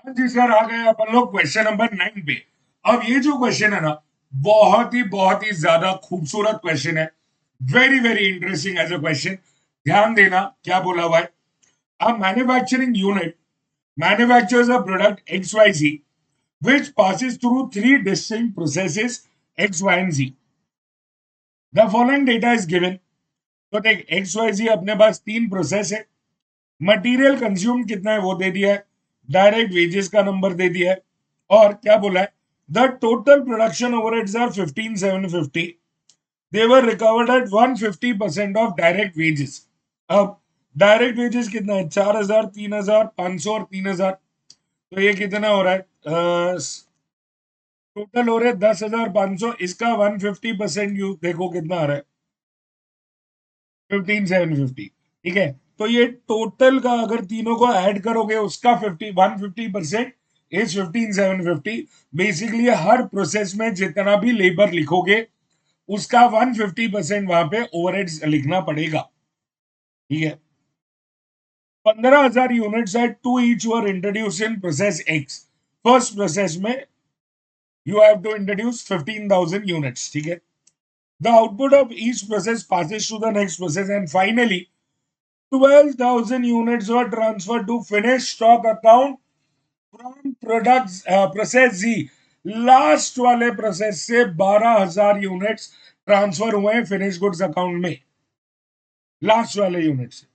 हाँ जी सर, आ गए अपन लोग क्वेश्चन नंबर 9 पे। अब ये जो क्वेश्चन है ना, बहुत ही ज्यादा खूबसूरत क्वेश्चन है। Very very interesting as a question. ध्यान देना क्या बोला हुआ है। A manufacturing unit manufactures a product X Y Z which passes through three distinct processes X, Y and Z. The following data is given. तो देख x Y जी अपने पास तीन प्रोसेस है। मटेरियल कंज्यूम कितना है वो दे दिया है, डायरेक्ट वेजेस का नंबर दे दिया है, और क्या बोला है, the total production overheads are 15750। They were recovered at 150% of direct wages. अब डायरेक्ट वेजेस कितना है, 4000, 3500 और 3000। तो ये कितना हो रहा है, टोटल हो रहे 10,500। इसका 150% यू देखो कितना आ रहा है, 15,750। ठीक है, तो ये टोटल का अगर तीनों को ऐड करोगे उसका 150% इज 15,750। बेसिकली हर प्रोसेस में जितना भी लेबर लिखोगे उसका 150% वहां पे ओवरहेड्स लिखना पड़ेगा। ठीक है, 15,000 units at two each were introduce in process X. First process में you have to introduce 15,000 units. ठीक है, the output of each process passes to the next process, and finally 12,000 units were transferred to finished stock account from products process Z। Last वाले process से 12,000 units transfer हुए हैं finish goods account में, last वाले unit से।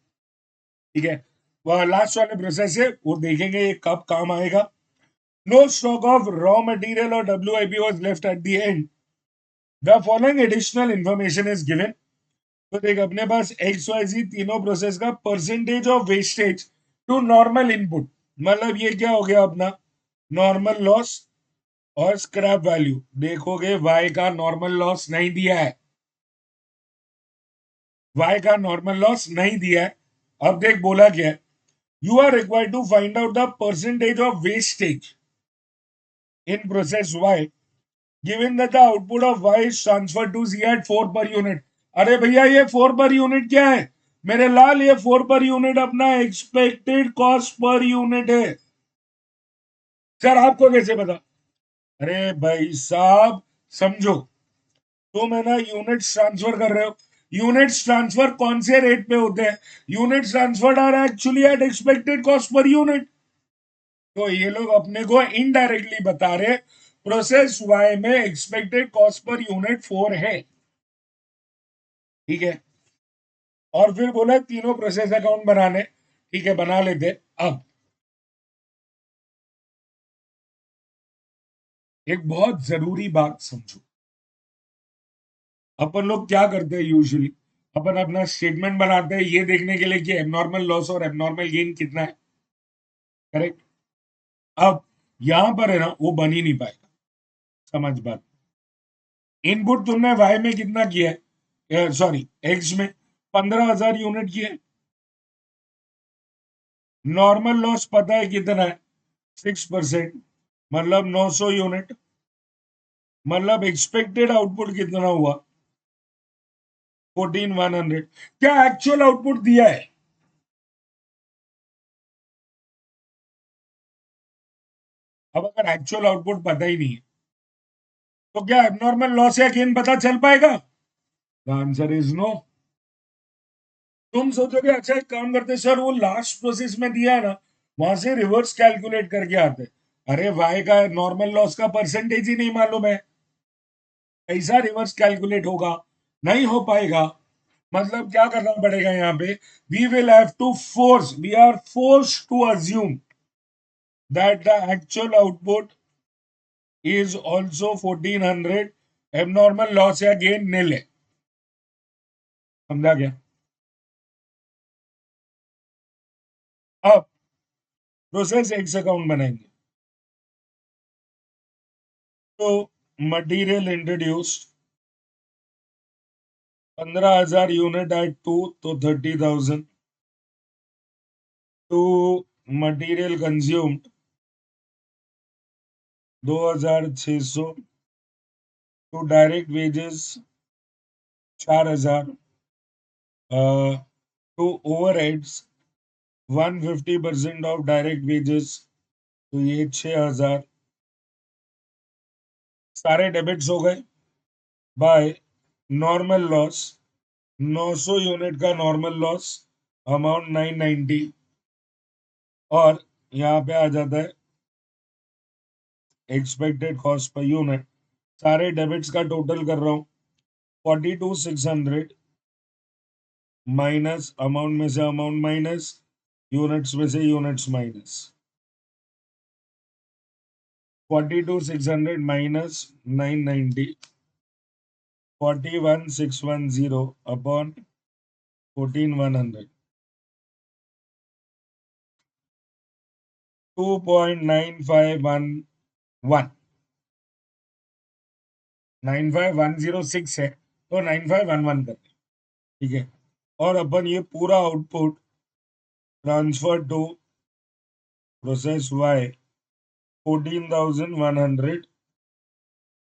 ठीक है, वह लास्ट वाले प्रोसेस से वो देखेंगे ये कब काम आएगा। No stock of raw material और WIP was left at the end. The following additional information is given. तो देख अपने पास एक्स वाई जी तीनों प्रोसेस का percentage of wastage to normal input, मतलब ये क्या हो गया अपना नॉर्मल लॉस और स्क्रैप वैल्यू। देखोगे वाई का नॉर्मल लॉस नहीं दिया है, वाई का नॉर्मल लॉस नहीं दिया है। अब देख बोला क्या है, you are required to find out the percentage of wastage in process Y given that the output of Y is transfer to C at 4 per unit. अरे भैया ये 4 पर यूनिट क्या है मेरे लाल, ये 4 पर यूनिट अपना एक्सपेक्टेड कॉस्ट पर यूनिट है। Sir आपको कैसे पता? अरे भाई साहब समझो, तुम है ना यूनिट्स ट्रांसफर कर रहे हो, यूनिट्स ट्रांसफर कौन से रेट पे होते हैं, units transferred are actually at expected cost per unit. तो ये लोग अपने को इनडायरेक्टली बता रहे प्रोसेस वाई में एक्सपेक्टेड कॉस्ट पर यूनिट 4 है। ठीक है, और फिर बोला तीनों प्रोसेस अकाउंट बनाने। ठीक है, बना लेते। अब एक बहुत जरूरी बात समझो। अपन लोग क्या करते हैं यूजुअली, अपन अपना स्टेटमेंट बनाते हैं ये देखने के लिए कि एबनॉर्मल लॉस और एबनॉर्मल गेन कितना है। करेक्ट। अब यहां पर है ना वो बन ही नहीं पाएगा। समझ बात, इनपुट तुमने वाई में कितना किया है, सॉरी एक्स में 15,000 यूनिट किए। नॉर्मल लॉस पता है कितना है, 6%, मतलब 900 यूनिट। मतलब एक्सपेक्टेड आउटपुट कितना हुआ, 14,100। क्या एक्चुअल आउटपुट दिया है? अब अगर एक्चुअल आउटपुट पता ही नहीं है तो क्या एबनॉर्मल लॉस या गेन पता चल पाएगा? The answer is no. तुम सोचोगे अच्छा एक काम करते सर, वो लास्ट प्रोसेस में दिया है ना वहां से रिवर्स कैलकुलेट करके आते। अरे वाई का नॉर्मल लॉस का परसेंटेज ही नहीं मालूम है, ऐसा रिवर्स कैलकुलेट होगा? नहीं हो पाएगा। मतलब क्या करना पड़ेगा यहाँ पे, we will have to force, we are forced to assume that the actual output is also 1400। Abnormal loss या गेन नील है। समझा गया? अब प्रोसेस एक्स अकाउंट बनाएंगे। तो material introduced 15,000 unit at two, तो 30,000। To material consumed 2,600। To direct wages 4,000। To overheads 150% of direct wages तो ये 6000 सारे डेबिट्स हो गए बाय नॉर्मल लॉस 900 यूनिट का नॉर्मल लॉस अमाउंट 990 और यहाँ पे आ जाता है एक्सपेक्टेड कॉस्ट पर यूनिट सारे डेबिट्स का टोटल कर रहा हूँ 42,600 माइनस अमाउंट में से अमाउंट माइनस यूनिट्स में से यूनिट्स माइनस 42,600 माइनस 990 41,610 अपॉन 14,100 2.9511 95106 है तो 9511 कर दें, ठीक है। और अपन ये पूरा output transfer to process Y 14,100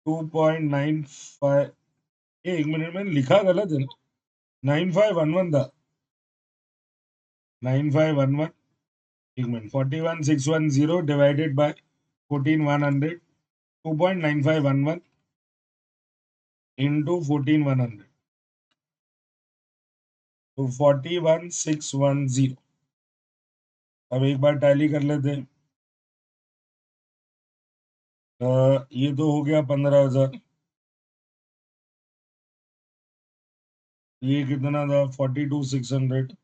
2.95 एक मिनट में लिखा गलत है ना 9511 था 9511 एक मिनट 41,610 डिवाइडेड बाय 14,100 2.9511 इंटू 14,100 तो 41,610 अब एक बार टैली कर लेते हैं ये तो हो गया 15,000 ये कितना था 42,600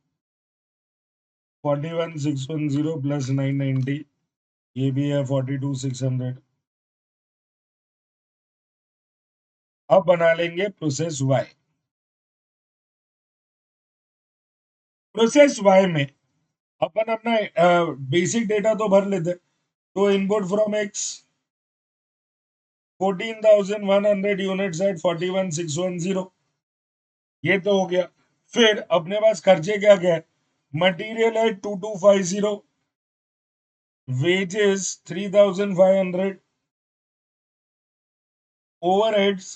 41,610 प्लस 990 ये भी है 42,600 अब बना लेंगे प्रोसेस वाई प्रोसेस वाई में अपन अपना बेसिक डेटा तो भर लेते तो input from x 14,100 units at 41,610 ये तो हो गया फिर अपने पास खर्चे क्या क्या है मटेरियल है 2250 wages 3,500 overheads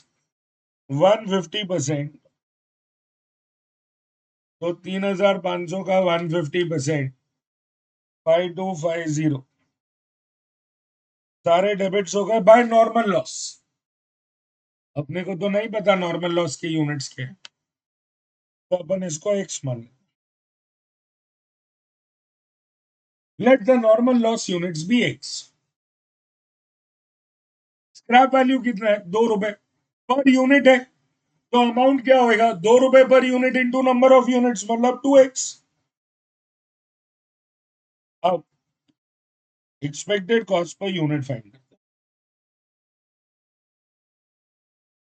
150% तो 3,500 का 150% 5250 सारे डेबिट्स हो गए बाय नॉर्मल लॉस अपने को तो नहीं पता नॉर्मल लॉस के यूनिट्स के तो अपन इसको एक्स मान let the normal loss units be X scrap value कितना है 2 रुपए पर यूनिट है तो अमाउंट क्या होगा 2 रुपए per unit into number of units मतलब 2x अब expected cost per unit find करते हैं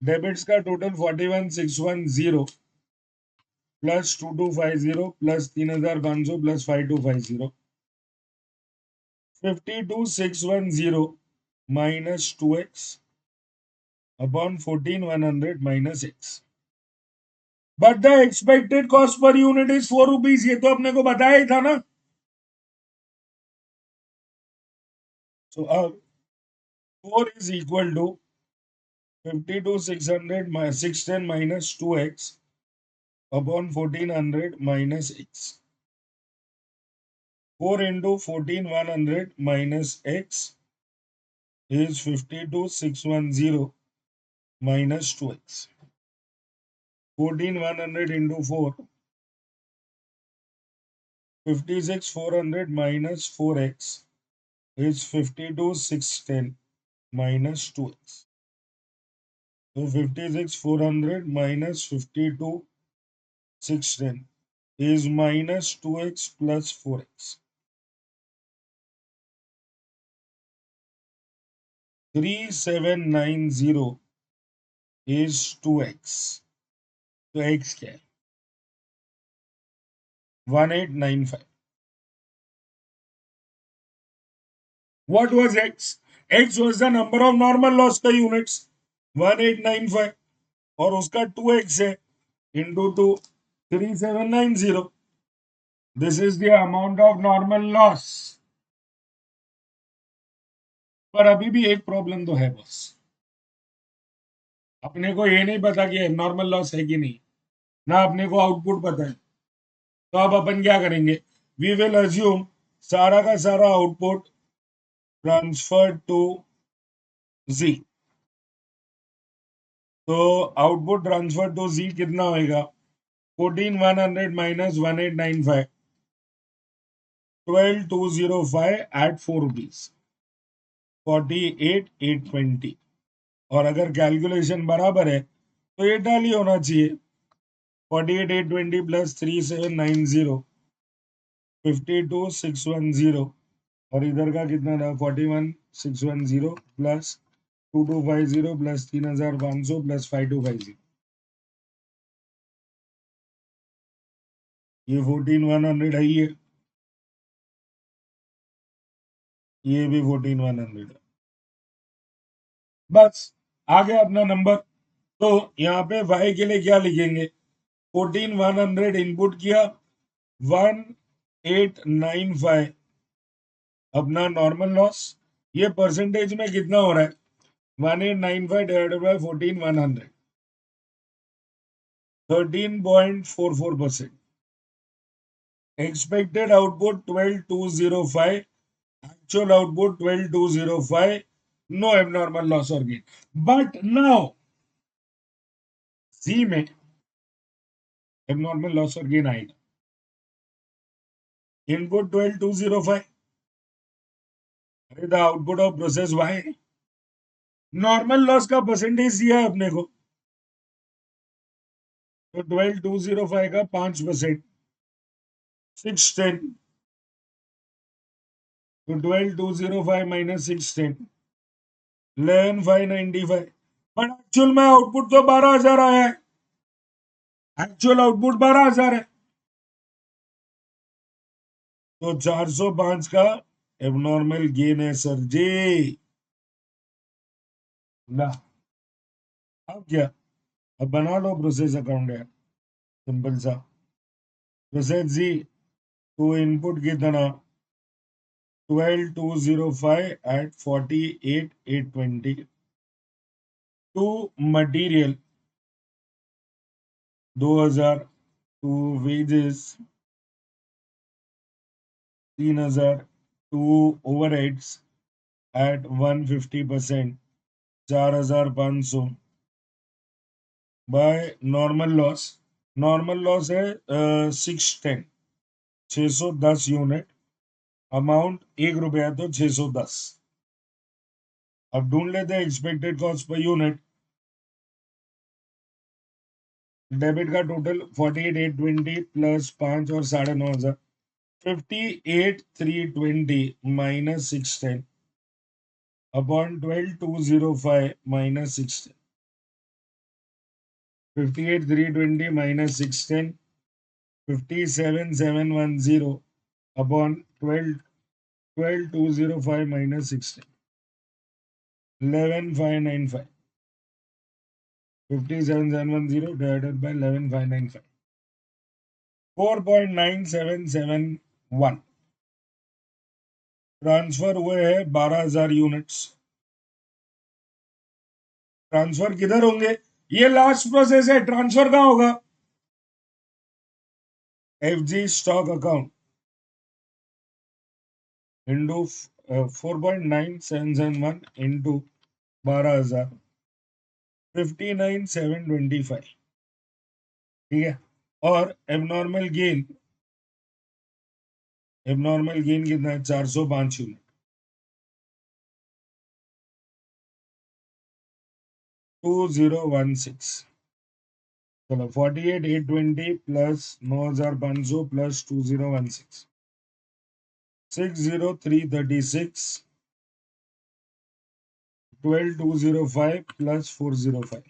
डेबिट्स का total 41,610 plus 2250 plus 3,500 plus 5250 52,610 minus 2x upon 14,100 minus x but the expected cost per unit is 4 rupees ये तो अपने को बताया ही था ना सो अब 4 is equal to 52,600 610 minus 2x upon 1,400 minus x 4 into 14,100 minus x is 52,610 minus 2x 14,100 into 4 56,400 minus 4x is 52,610 minus 2x so 56,400 minus 52,610 is minus 2x plus 4x 3,790 is 2x तो x क्या है 1895 what was x x was the number of normal loss का units 1895 और उसका 2x है into 2 3790 this is the amount of normal loss पर अभी भी एक प्रॉब्लम तो है बस अपने को ये नहीं पता कि नॉर्मल लॉस है कि नहीं ना अपने को आउटपुट पता है तो अब अपन क्या करेंगे वी विल अज्यूम सारा का सारा आउटपुट ट्रांसफर टू जी। तो आउटपुट ट्रांसफर टू जी कितना होएगा? 14,100 माइनस 1895, 12,205 एट 4 रुपीज, 48,820। और अगर कैलकुलेशन बराबर है तो ये टैली होना चाहिए। 48,820 प्लस 3,790, 52,610। और इधर का कितना था? 41,610 प्लस 2250 प्लस 3,500 प्लस 5250। ये 14,100 है, ये भी 14,100 है। बस आ गया अपना नंबर। तो यहाँ पे y के लिए क्या लिखेंगे? 14,100 इनपुट किया, 1895 अपना नॉर्मल लॉस। ये परसेंटेज में कितना हो रहा है? 1895 divided by 14,100, 13.44%। Expected output 12,205, actual output 12,205, no abnormal loss और गेन। बट नाउ सी में एबनॉर्मल लॉस और गेन आएगा। इनपुट 12,205, अरे the output of process Y. Normal loss का परसेंटेज दिया है अपने को, तो 12,205 का 5%, 610। तो 12,205 माइनस 610, 11,595। बट एक्चुअल में आउटपुट तो 12,000 आया है। एक्चुअल आउटपुट 12,000 है। तो 405 का एबनॉर्मल गेन है सर जी। ना, अब क्या? अब बना लो प्रोसेस अकाउंट है, सिंपल सा। प्रोसेस जी टू इनपुट की तरह 12,205 at 48,820 to material 2,000, to wages 3,000, to overheads at 150%, 4,500 by normal loss. Normal loss है 610, 610 यूनिट। अमाउंट 1 रुपया, तो 610। अब ढूंढ लेते हैं expected cost per unit. Debit का टोटल 48,820 प्लस 5 और 9,500, 58,320 minus 610 upon 12,205 minus 610, 58,320 minus 610, 57,710 upon 12,205 minus 610, 11,595, 57,710 divided by 11,595, 4.9771। Transfer हुए हैं 12,000 यूनिट्स। ट्रांसफर किधर होंगे? ये लास्ट प्रोसेस है, ट्रांसफर कहां होगा? FG stock account into 4.9771 into 12,000, 59,725। ठीक है। और एबनॉर्मल गेन कितना है? 405 यूनिट, 2016। चलो 48,820 प्लस 9,500 प्लस 2016, 60,336, 12,205 प्लस 405,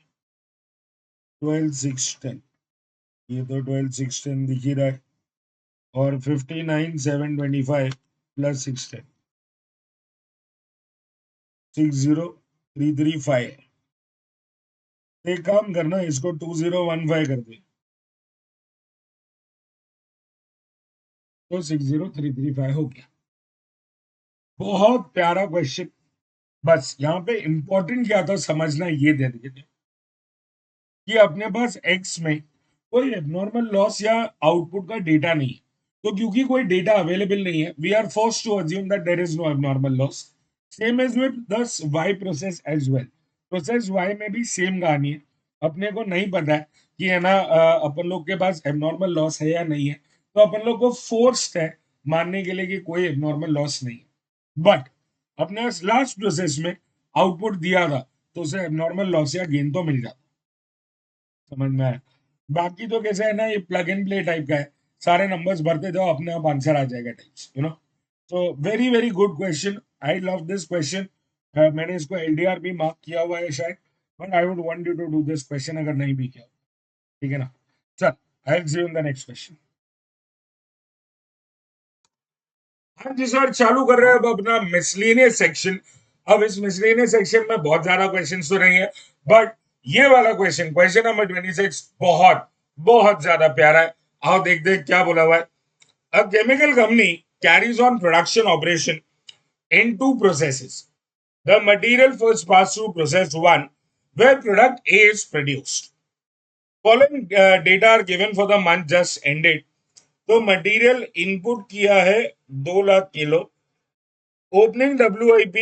12,610। ये तो 12,610 दिख ही रहा है। और 59,725 प्लस 610, 60,335। एक काम करना, इसको 2015 कर दे, तो 60,335 हो गया। बहुत प्यारा क्वेश्चन। बस यहाँ पे इंपॉर्टेंट क्या था समझना, ये दे दिए कि अपने पास एक्स में कोई एबनॉर्मल लॉस या आउटपुट का डेटा नहीं है। तो क्योंकि कोई डेटा अवेलेबल नहीं है, we are forced to assume that there is no abnormal loss. Same is with this Y process as well. Process Y में भी सेम कहानी है। अपने को नहीं पता है कि है ना अपन लोग के पास एबनॉर्मल लॉस है या नहीं है, तो अपन लोग को फोर्स्ड है मानने के लिए कि कोई एबनॉर्मल लॉस नहीं है। बट अपने लास्ट प्रोसेस में आउटपुट दिया था, तो उसे एबनॉर्मल लॉस या गेन तो मिल जाता। समझ में आया? बाकी तो कैसे है ना, ये प्लग एंड प्ले टाइप का है, सारे नंबर्स भरते जाओ अपने आप आंसर आ जाएगा टाइप्स, यू नो। तो very very good question, I love this question. मैंने इसको एलडीआर भी मार्क किया हुआ है शायद, but I would want you to do this question अगर नहीं भी किया। ठीक है ना? चल, I will see you in the next question. हाँ जी सर, चालू कर रहे हैं अब अपना मिसलेनियस सेक्शन। अब इस मिसलेनियस सेक्शन में बहुत ज्यादा क्वेश्चन तो नहीं है, बट ये वाला क्वेश्चन, क्वेश्चन नंबर 26, बहुत बहुत ज्यादा प्यारा है। आओ देखते हैं क्या बोला हुआ है। A chemical company carries on production operation in two processes. The material first pass through process one, where product A is produced. Following data are given for the month just ended. तो material input किया है 2 lakh kilo. Opening WIP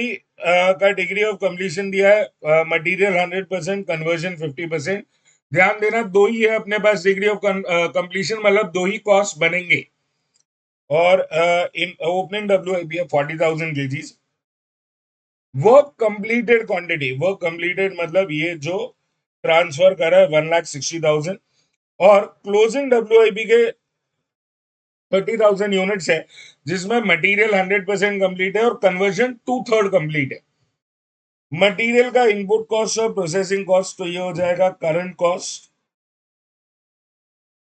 का degree of completion दिया है, material 100%, conversion 50%। ध्यान देना, दो ही है अपने पास डिग्री ऑफ कंप्लीशन, मतलब दो ही कॉस्ट बनेंगे। और इन ओपनिंग WIP है 40,000 kgs। Work completed quantity, work completed मतलब ये जो ट्रांसफर करा है 1,60,000। और क्लोजिंग WIP के 30,000 यूनिट्स है, जिसमें मटेरियल 100% कंप्लीट है और कन्वर्जन 2/3 कंप्लीट है। मटेरियल का इनपुट कॉस्ट और प्रोसेसिंग कॉस्ट, तो ये हो जाएगा करंट कॉस्ट।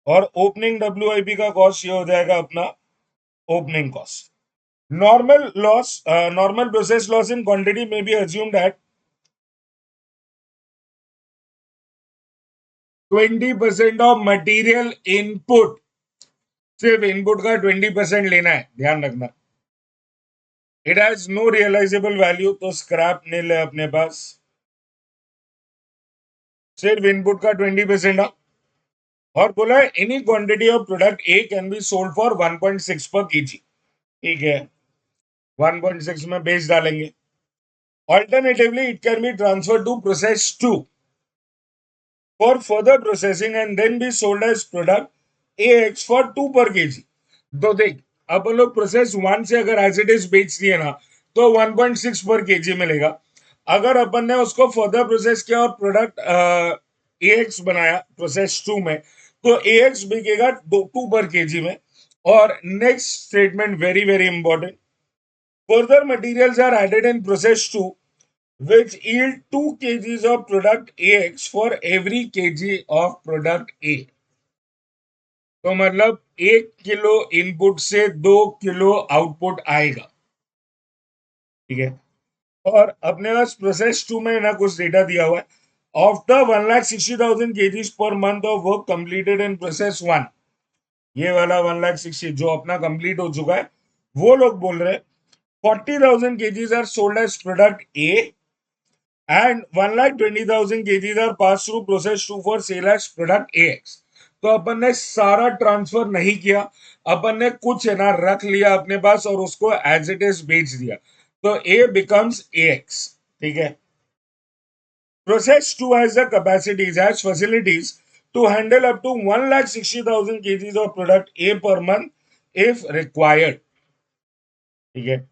और ओपनिंग WIP का कॉस्ट ये हो जाएगा अपना opening cost. Normal loss, normal process loss in quantity में be assumed at 20% of material input. सिर्फ इनपुट का 20% लेना है, ध्यान रखना। It has no realisable value, तो स्क्रैप नील है अपने पास। सिर्फ इनपुट का 20%। और बोला है any quantity of product A can be sold for 1.6 पर केजी। ठीक है, 1.6 में बेच डालेंगे। Alternatively it can be transfer to process 2 for further processing and then be sold as product AX for 2 per kg। तो देख, अपन लोग प्रोसेस 1 से अगर एज इट इज बेच दिए ना, तो 1.6 पर केजी मिलेगा। अगर अपन ने उसको फर्दर प्रोसेस किया और प्रोडक्ट AX बनाया प्रोसेस 2 में, तो AX बिकेगा 2 पर केजी में। और next statement very very important, further materials are added in process 2 which yield 2 kgs of product AX for every kg of product A। तो मतलब 1 किलो इनपुट से 2 किलो आउटपुट आएगा। ठीक है। और अपने पास प्रोसेस 2 में ना कुछ डेटा दिया हुआ है। After 1,60,000 kgs per month of work completed in process 1, ये वाला 1,60,000 जो अपना कंप्लीट हो चुका है, वो लोग बोल रहे हैं 40,000 kgs are sold as product A and 1,20,000 kgs are passed through process 2 for sale as product AX। तो अपन ने सारा ट्रांसफर नहीं किया, अपन ने कुछ है ना रख लिया अपने पास और उसको एज इट इज बेच दिया, तो A becomes AX। ठीक है। Process 2 has the capacities, has facilities to handle up to 1,60,000 kgs of product A per month if required। ठीक है।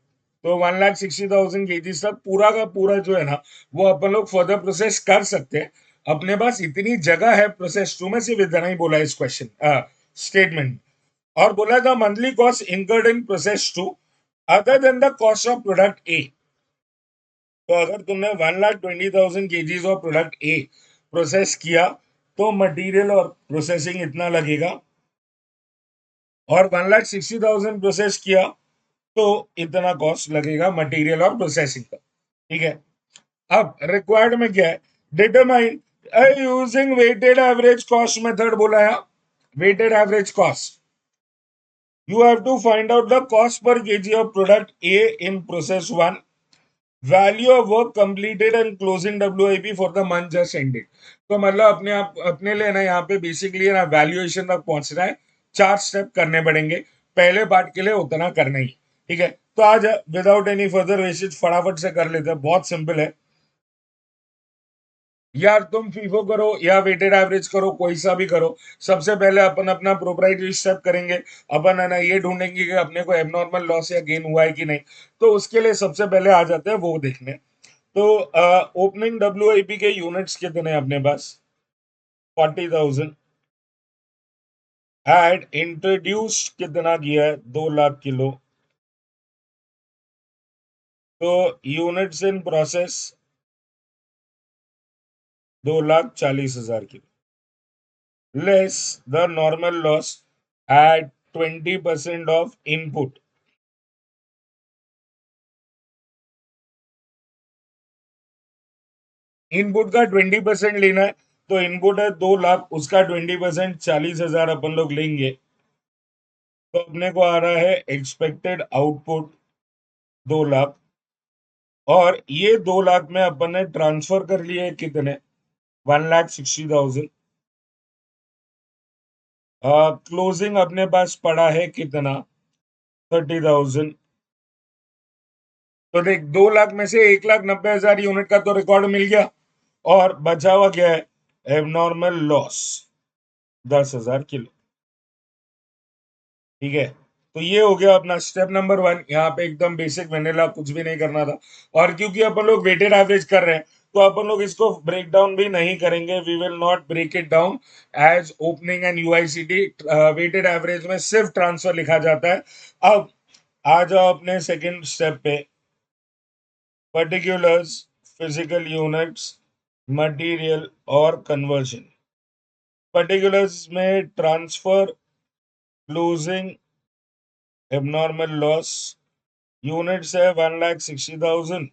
तो 1,60,000 kg तक पूरा का पूरा जो है ना, वो अपन लोग फर्दर प्रोसेस कर सकते हैं। अपने पास इतनी जगह है प्रोसेस 2 में, सिर्फ इतना ही बोला इस क्वेश्चन स्टेटमेंट। और बोला था monthly cost incurred in process 2 other than the cost of product ए। तो अगर तुमने 1,20,000 kgs of product a process किया, तो मटेरियल और प्रोसेसिंग इतना लगेगा। और 1,60,000 प्रोसेस किया, तो इतना कॉस्ट लगेगा मटेरियल और प्रोसेसिंग का। ठीक है। अब रिक्वायर्ड में क्या है, determine using weighted average cost method बोला है। Weighted average cost, you have to find out the cost per kg of product A in process 1, value of work completed and closing WIP for the month just ended। तो मतलब अपने आप अपने लिए ना यहाँ पे बेसिकली ना वैल्यूएशन तक पहुंचना है, 4 स्टेप करने पड़ेंगे। पहले पार्ट के लिए उतना करना ही। ठीक है। तो आज विदाउट एनी फर्दर वेस्टेज फटाफट से कर लेते हैं, बहुत सिंपल है यार। तुम फीफो करो या वेटेड एवरेज करो, कोई सा भी करो, सबसे पहले अपन अपना प्रोप्राइटरी स्टेप करेंगे। अपन है ना ये ढूंढेंगे कि अपने को एबनॉर्मल लॉस या गेन हुआ है कि नहीं। तो उसके लिए सबसे पहले आ जाते हैं वो देखने। तो ओपनिंग डब्ल्यू के यूनिट्स कितने हैं अपने पास? 40,000। एड इंट्रोड्यूस्ड कितना किया है? 2 लाख किलो। तो units in process 2,40,000 kilo less the normal loss at 20% of input. Input का 20% लेना है, तो इनपुट है 2 लाख, उसका 20% 40,000 अपन लोग लेंगे। तो अपने को आ रहा है एक्सपेक्टेड आउटपुट 2 लाख। और ये 2 लाख में अपन ने ट्रांसफर कर लिए कितने? 1,60,000। क्लोजिंग अपने पास पड़ा है कितना? 30,000। तो देख, 2 लाख में से 1,90,000 यूनिट का तो रिकॉर्ड मिल गया, और बचा हुआ क्या है? Abnormal loss 10,000 kilo. ठीक है, तो ये हो गया अपना स्टेप नंबर 1। यहाँ पे एकदम बेसिक वेनिला, कुछ भी नहीं करना था। और क्योंकि अपन लोग वेटेड एवरेज कर रहे हैं, तो अपन लोग इसको ब्रेक डाउन भी नहीं करेंगे। We will not break it down as opening and UICT. Weighted average में सिर्फ ट्रांसफर लिखा जाता है। अब आ जाओ अपने सेकेंड स्टेप पे, पर्टिकुलर्स, फिजिकल यूनिट्स, मटेरियल और कन्वर्जन। पर्टिकुलर्स में transfer, closing, abnormal loss. Units है 1,60,000,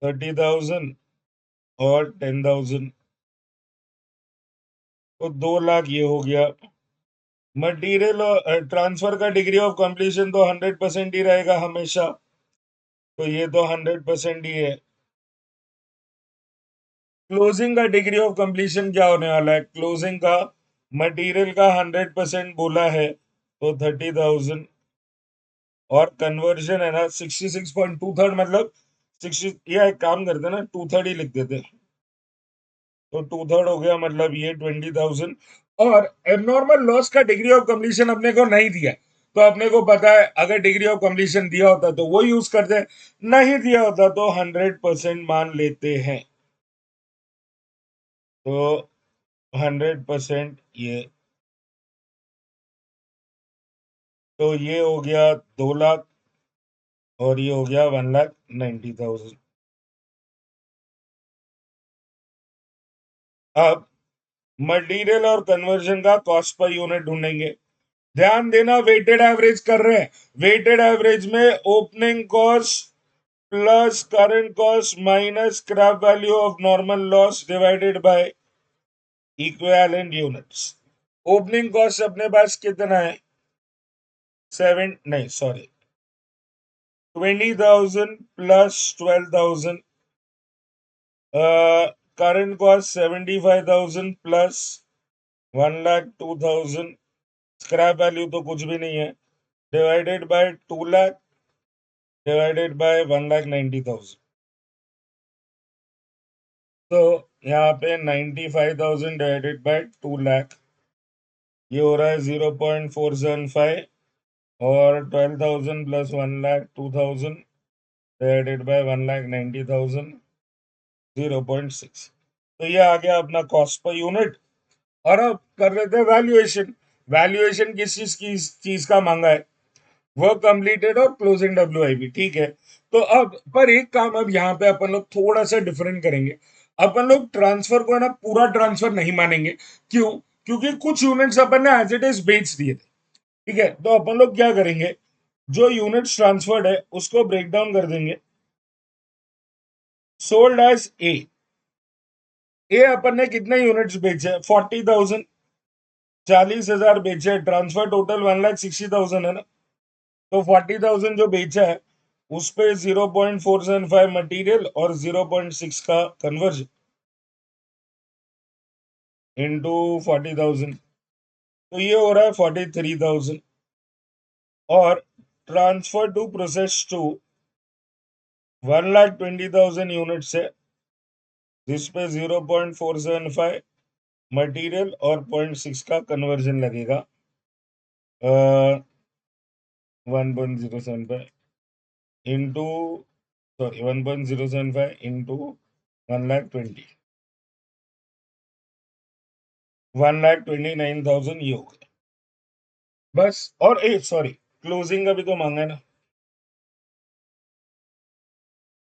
30,000 और 10,000। तो 2 लाख ये हो गया। मटेरियल और ट्रांसफर का डिग्री ऑफ कंप्लीशन तो 100% ही रहेगा हमेशा, तो ये तो 100% ही है। क्लोजिंग का डिग्री ऑफ कंप्लीशन क्या होने वाला है? क्लोजिंग का, मटेरियल का 100% बोला है तो 30,000, और कन्वर्जन है ना 66.2 मतलब 60, या एक काम करते ना, 2/3 ही लिख देते, तो 2/3 हो गया, मतलब ये 20,000। और एबनॉर्मल लॉस का डिग्री ऑफ कंप्लीशन अपने को नहीं दिया, तो अपने को पता है अगर डिग्री ऑफ कंप्लीशन दिया होता तो वो यूज करते, नहीं दिया होता तो 100% मान लेते हैं। तो 100% ये, तो ये हो गया 2 लाख, और ये हो गया 1,90,000। अब मटेरियल और कन्वर्जन का कॉस्ट पर यूनिट ढूंढेंगे। ध्यान देना, वेटेड एवरेज कर रहे हैं। वेटेड एवरेज में opening cost plus current cost minus scrap value of normal loss divided by equivalent units. Opening cost अपने पास कितना है? 7, नहीं sorry, 20,000 plus 12,000। Current cost 75,000 plus 1,02,000। Scrap value तो कुछ भी नहीं है, divided by 2 lakh, divided by 1,90,000। तो यहाँ पे 95,000 डिवाइडेड बाय 2 लाख, ये हो रहा है 0.475, और 12,000 प्लस 1,02,000 डिवाइडेड बाय 1,90,000, 0.6। तो ये आ गया अपना कॉस्ट पर यूनिट। और अब कर लेते हैं वैल्यूएशन। वैल्यूएशन किस चीज का मांगा है? वर्क कंप्लीटेड और क्लोजिंग डब्ल्यूआईपी, ठीक है। तो अब पर एक काम अब यहाँ पे अपन लोग थोड़ा सा डिफरेंट करेंगे। अपन लोग ट्रांसफर को है ना पूरा ट्रांसफर नहीं मानेंगे। क्यों? क्योंकि कुछ यूनिट्स अपन ने एज इट इज बेच दिए थे। ठीक है, तो अपन लोग क्या करेंगे, जो यूनिट्स ट्रांसफर्ड है उसको ब्रेक डाउन कर देंगे। Sold as a. ए अपन ने कितने यूनिट्स बेचे? 40,000, 40,000 बेचे। ट्रांसफर टोटल 1,60,000 है ना, तो 40,000 जो बेचा है उस पे 0.475 मटीरियल और 0.6 का कन्वर्जन इंटू 40,000, तो ये हो रहा है 43,000। और transfer to process two 1,20,000 units है, जिसपे 0.475 मटेरियल और 0.6 का कन्वर्जन लगेगा। 1.075 इंटू 1.075 इंटू 1,20,000 1,29,000 ये हो गया बस। और सॉरी, क्लोजिंग का भी तो मांगा है ना,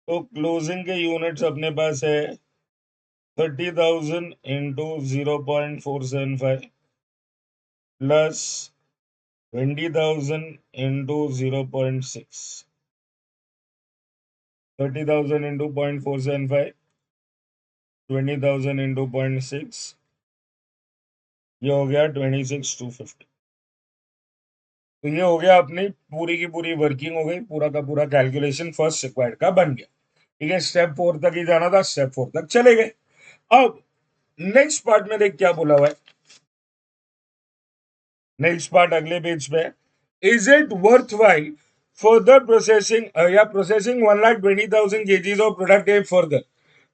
तो क्लोजिंग के यूनिट्स अपने पास है 30,000 into 0.475 plus 20,000 into 0.6, 30,000 into 0.475, 20,000 into 0.6, ये हो गया 26,250। तो ये हो गया अपनी पूरी की पूरी वर्किंग हो गई, पूरा का पूरा कैलकुलेशन फर्स्ट रिक्वायर्ड का बन गया। ठीक है, स्टेप 4 तक ही जाना था, स्टेप 4 तक चले गए। अब नेक्स्ट पार्ट में देख क्या बोला हुआ है। नेक्स्ट पार्ट अगले पेज पे, is it worth while further processing या processing 1,20,000 kgs of product A further.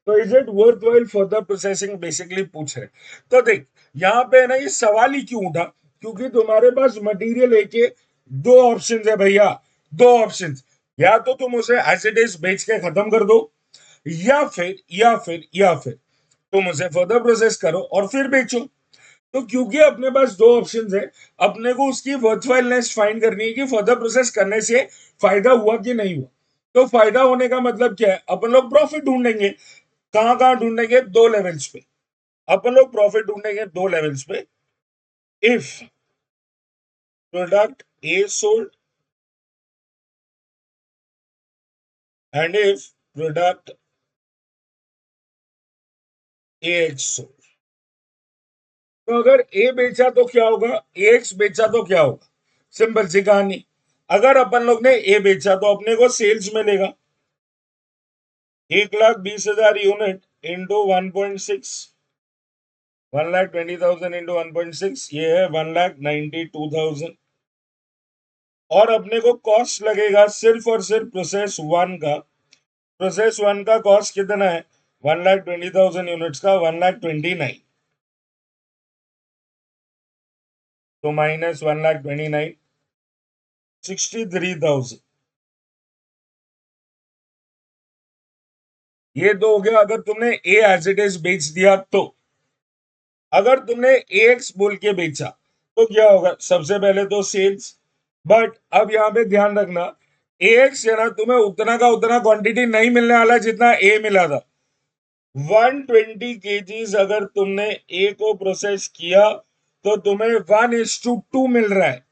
तो is it worth while further processing basically पूछ रहे। तो देख यहाँ पे ना ये सवाल ही क्यों उठा, क्योंकि तुम्हारे पास मटेरियल ए के दो ऑप्शन है भैया, दो ऑप्शन। या तो तुम उसे एज इट इज बेच के खत्म कर दो, या फिर तुम उसे फर्दर प्रोसेस करो और फिर बेचो। तो क्योंकि अपने पास दो ऑप्शंस है, अपने को उसकी वर्थवाइलनेस फाइंड करनी है कि फर्दर प्रोसेस करने से फायदा हुआ कि नहीं हुआ। तो फायदा होने का मतलब क्या है, अपन लोग प्रॉफिट ढूंढेंगे। कहां कहां ढूंढेंगे, दो लेवल्स पे अपन लोग प्रॉफिट ढूंढेंगे, दो लेवल्स पे। If product A sold and if product A x sold. तो अगर ए बेचा तो क्या होगा, ए एक्स बेचा तो क्या होगा, सिंपल सी कहानी। अगर अपन लोग ने ए बेचा तो अपने को सेल्स मिलेगा 1,20,000 यूनिट इंटू 1.6, 1,20,000 इंटू 1.6, ये है 1,92,000। और अपने को कॉस्ट लगेगा सिर्फ और सिर्फ प्रोसेस वन का। प्रोसेस वन का कॉस्ट कितना है, 1,20,000 यूनिट्स का 1,29,000, तो माइनस 1,29,000, 63,000। ये तो हो गया अगर तुमने ए एज इट इज बेच दिया तो। अगर तुमने ए एक्स बोल के बेचा तो क्या होगा, सबसे पहले तो सेल्स। बट अब यहां पे ध्यान रखना, ए एक्स है ना, तुम्हें उतना का उतना क्वांटिटी नहीं मिलने वाला जितना ए मिला था। 120 kgs अगर तुमने ए को प्रोसेस किया तो तुम्हें 1:2 मिल रहा है,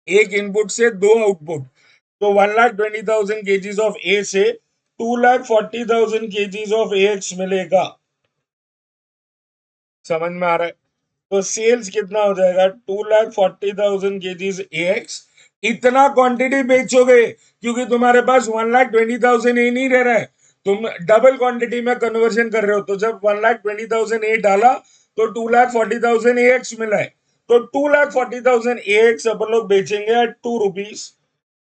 एक इनपुट से दो आउटपुट। तो 1,20,000 kgs ऑफ ए से 2,40,000 kgs ऑफ ए एक्स मिलेगा। समझ में आ रहा है। तो सेल्स कितना हो जाएगा, 2,40,000 kgs ए एक्स। इतना क्वांटिटी बेचोगे क्योंकि तुम्हारे पास 1,20,000 ए नहीं रह रहा है, तुम डबल क्वांटिटी में कन्वर्जन कर रहे हो। तो जब 1,20,000 ए डाला तो 2,40,000 ए एक्स मिला है। तो 2,40,000 ए एक्स अपन लोग बेचेंगे एट ₹2।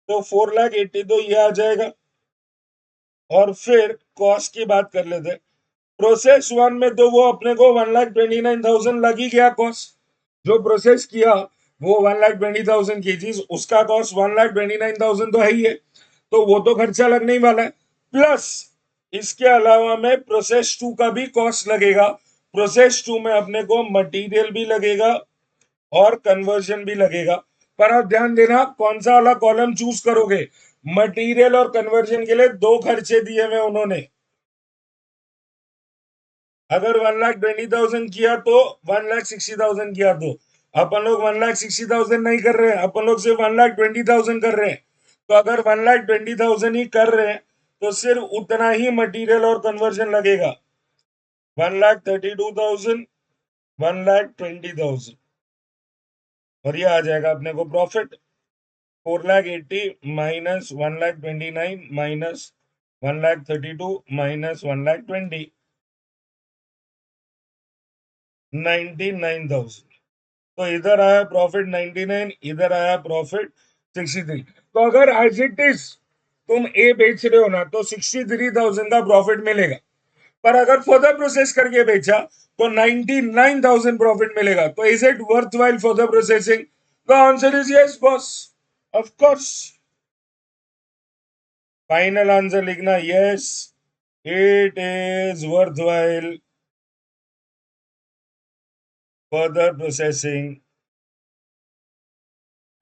तो 4,80,000 तो ये आ जाएगा। और फिर कॉस्ट की बात कर लेते हैं। प्रोसेस वन में तो वो अपने को 1,29,000 लग ही गया कॉस्ट। जो प्रोसेस किया वो 1,20,000 kgs, उसका कॉस्ट 1,29,000 तो है ही है, तो वो तो खर्चा लगने ही वाला है। प्लस इसके अलावा में प्रोसेस टू का भी कॉस्ट लगेगा। प्रोसेस टू में अपने को मटेरियल भी लगेगा और कन्वर्जन भी लगेगा। पर आप ध्यान देना कौन सा वाला कॉलम चूज करोगे, मटेरियल और कन्वर्जन के लिए दो खर्चे दिए हुए उन्होंने। अगर 1,20,000 किया तो 1,60,000 किया तो अपन लोग 1,60,000 नहीं कर रहे हैं, अपन लोग सिर्फ 1,20,000 कर रहे हैं। तो अगर 1,20,000 ही कर रहे हैं तो सिर्फ उतना ही मटेरियल और कन्वर्जन लगेगा, 1,32,000, 1,20,000। और ये आ जाएगा अपने को प्रॉफिट 4,80,000 माइनस 1,29,000 माइनस 1,32,000 माइनस 1,20,000, 99,000। तो इधर आया प्रॉफिट 99, इधर आया प्रॉफिट 63। तो अगर एज इट इज तुम ए बेच रहे हो ना तो 63,000 का प्रॉफिट मिलेगा, पर अगर फर्दर प्रोसेस करके बेचा तो 99,000 प्रॉफिट मिलेगा। तो is it worth while further processing? The answer is yes boss, of course. Final answer लिखना, yes it is worth while further processing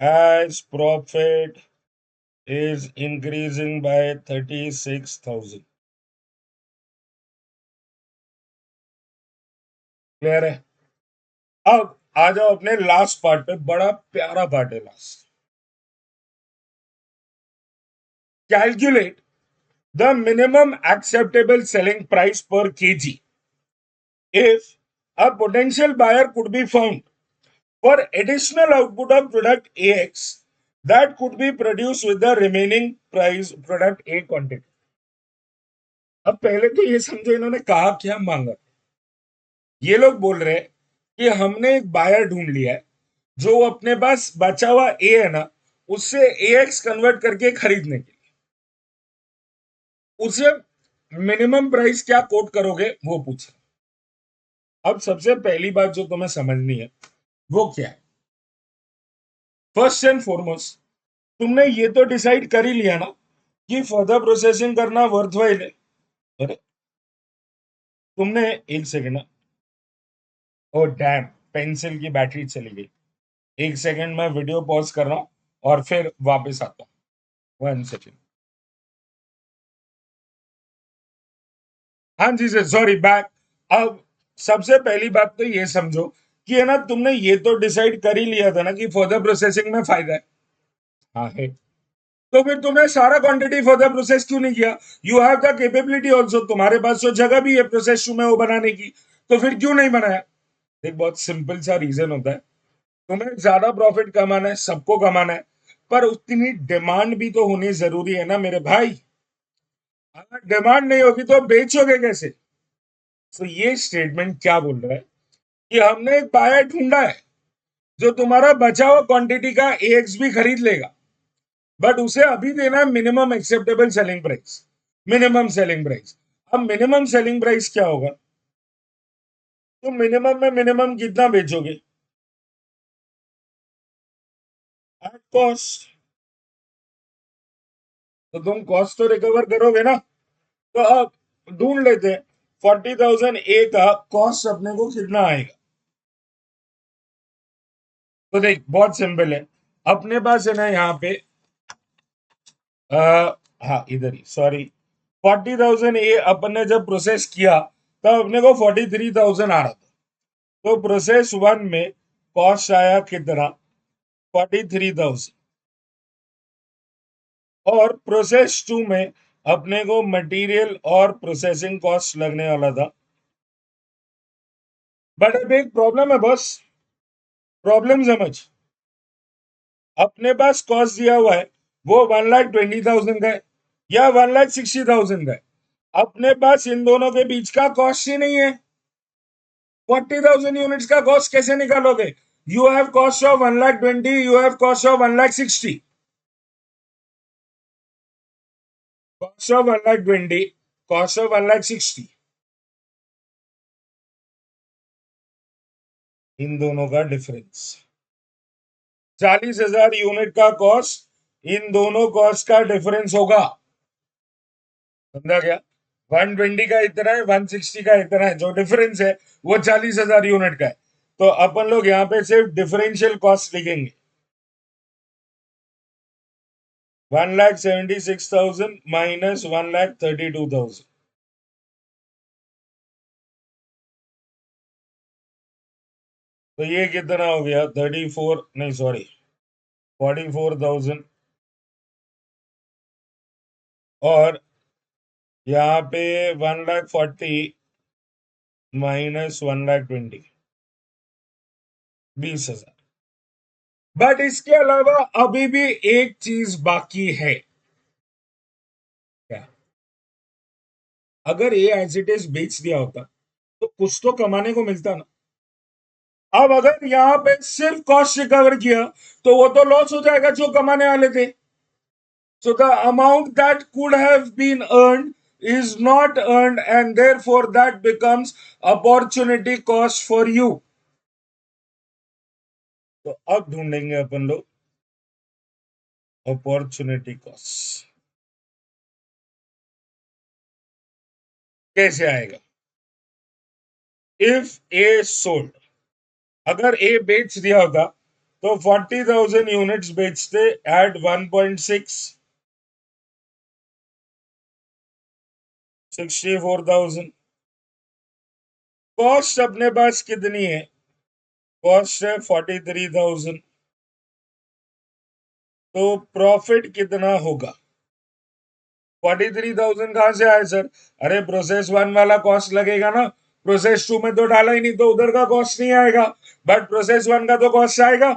as profit is increasing by 36,000। Clear है? अब आ जाओ अपने लास्ट पार्ट पे, बड़ा प्यारा पार्ट है last. Calculate the minimum acceptable selling price पर KG if a potential buyer could be found for additional output of product AX that could be produced with the remaining price product A quantity। अब पहले तो ये समझो इन्होंने कहा क्या मांगा। ये लोग बोल रहे हैं कि हमने एक बायर ढूंढ लिया है जो अपने पास बचा हुआ ए है ना, उससे AX कन्वर्ट करके खरीदने के लिए उसे मिनिमम प्राइस क्या कोट करोगे वो पूछे। अब सबसे पहली बात जो तुम्हें समझनी है वो क्या है, फर्स्ट एंड फॉरमोस्ट तुमने ये तो डिसाइड कर ही लिया ना कि फर्दर प्रोसेसिंग करना वर्थवाइल है। अरे तुमने, एक सेकेंड, ओ डैम, पेंसिल की बैटरी चली गई। एक सेकेंड मैं वीडियो पॉज कर रहा हूं और फिर वापस आता हूँ, 1 सेकेंड। हाँ जी सर, सॉरी, बैक। अब सबसे पहली बात तो ये समझो कि है ना, तुमने ये तो डिसाइड कर ही लिया था ना कि फर्दर प्रोसेसिंग में फायदा है। हाँ है। तो फिर तुमने सारा क्वांटिटी फर्दर प्रोसेस क्यों नहीं किया? You have the capability also, तुम्हारे पास तो जगह भी है प्रोसेस में वो बनाने की, तो फिर क्यों नहीं बनाया? एक बहुत सिंपल सा रीजन होता है, तुम्हें ज्यादा प्रॉफिट कमाना है, सबको कमाना है, पर उतनी डिमांड भी तो होनी जरूरी है ना मेरे भाई। अगर डिमांड नहीं होगी तो बेचोगे कैसे? तो ये स्टेटमेंट क्या बोल रहा है कि हमने एक बायर ढूंढा है जो तुम्हारा बचा हुआ क्वांटिटी का AX भी खरीद लेगा, बट उसे अभी देना है minimum acceptable selling price. Minimum selling price, अब मिनिमम सेलिंग प्राइस क्या होगा? तुम मिनिमम में मिनिमम कितना बेचोगे? At cost. तो तुम कॉस्ट तो रिकवर करोगे ना। तो अब ढूंढ लेते हैं 40,000 ए का कॉस्ट अपने को कितना आएगा। तो देख बहुत सिंपल है, अपने पास है ना यहाँ पे हाँ इधर ही, सॉरी, 40,000 ए अपन ने जब प्रोसेस किया तब अपने को 43,000 आ रहा था। तो प्रोसेस वन में कॉस्ट आया कितना? 43,000। और प्रोसेस टू में अपने को मटेरियल और प्रोसेसिंग कॉस्ट लगने वाला था। बट अब एक प्रॉब्लम है बॉस, प्रॉब्लम समझ। अपने पास कॉस्ट दिया हुआ है वो 1,20,000 का है या 1,60,000 का है। अपने पास इन दोनों के बीच का कॉस्ट ही नहीं है। 40,000 यूनिट्स का कॉस्ट कैसे निकालोगे? You have cost of 1,20,000, you have cost of 1,60,000। Cost of 1,20,000, cost of 1,60,000, इन दोनों का डिफरेंस 40,000 यूनिट का कॉस्ट, इन दोनों कॉस्ट का डिफरेंस होगा। समझा क्या? 120 का इतना है, 160 का इतना है, जो डिफरेंस है वो 40,000 यूनिट का है। तो अपन लोग यहाँ पे सिर्फ डिफरेंशियल कॉस्ट लिखेंगे, 1,76,000 माइनस 1,32,000। तो ये कितना हो गया? 34, नहीं सॉरी, 44,000। और यहाँ पे 1,40,000 माइनस 1,20,000, 20,000। बट इसके अलावा अभी भी एक चीज बाकी है। क्या? अगर ये एज इट इज बेच दिया होता तो कुछ तो कमाने को मिलता ना। अब अगर यहां पे सिर्फ कॉस्ट रिकवर किया तो वो तो लॉस हो जाएगा जो कमाने वाले थे. So the amount that could have been earned is not earned, and therefore that becomes opportunity cost for you. तो अब ढूंढेंगे अपन लोग अपॉर्चुनिटी कॉस्ट. कैसे आएगा? इफ ए सोल्ड, अगर ए बेच दिया होता तो 40,000 यूनिट्स बेचते एट 1.6, 64,000. कॉस्ट अपने पास कितनी है? कॉस्ट है 43,000. तो प्रॉफिट कितना होगा? 43,000 कहां से आए सर? अरे प्रोसेस वन वाला कॉस्ट लगेगा ना. प्रोसेस टू में तो डाला ही नहीं, तो उधर का कॉस्ट नहीं आएगा, बट प्रोसेस वन का तो कॉस्ट आएगा.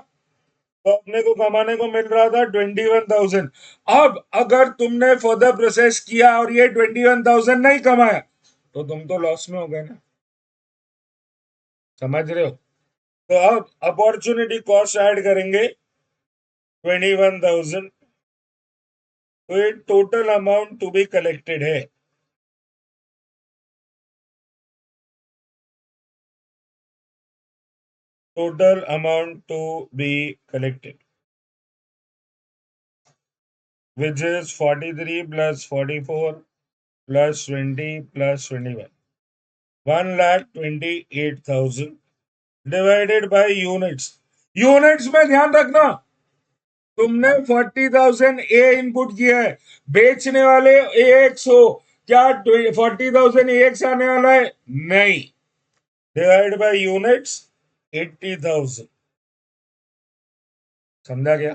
तो अपने को कमाने को मिल रहा था 21,000. अब अगर तुमने फर्दर प्रोसेस किया और ये 21,000 नहीं कमाया तो तुम तो लॉस में हो गए ना. समझ रहे हो? तो अब अपॉर्चुनिटी कॉस्ट ऐड करेंगे 21,000. तो ये total amount to be collected है. Total amount to be collected, which is 43 plus 44 plus 20 plus 21. 1,28,000 divided by units. Units में ध्यान रखना, तुमने 40,000 ए इनपुट किया है, बेचने वाले एक्स हो, क्या 40,000 एक्स आने वाला है? नहीं. Divide by units 80,000. समझा गया?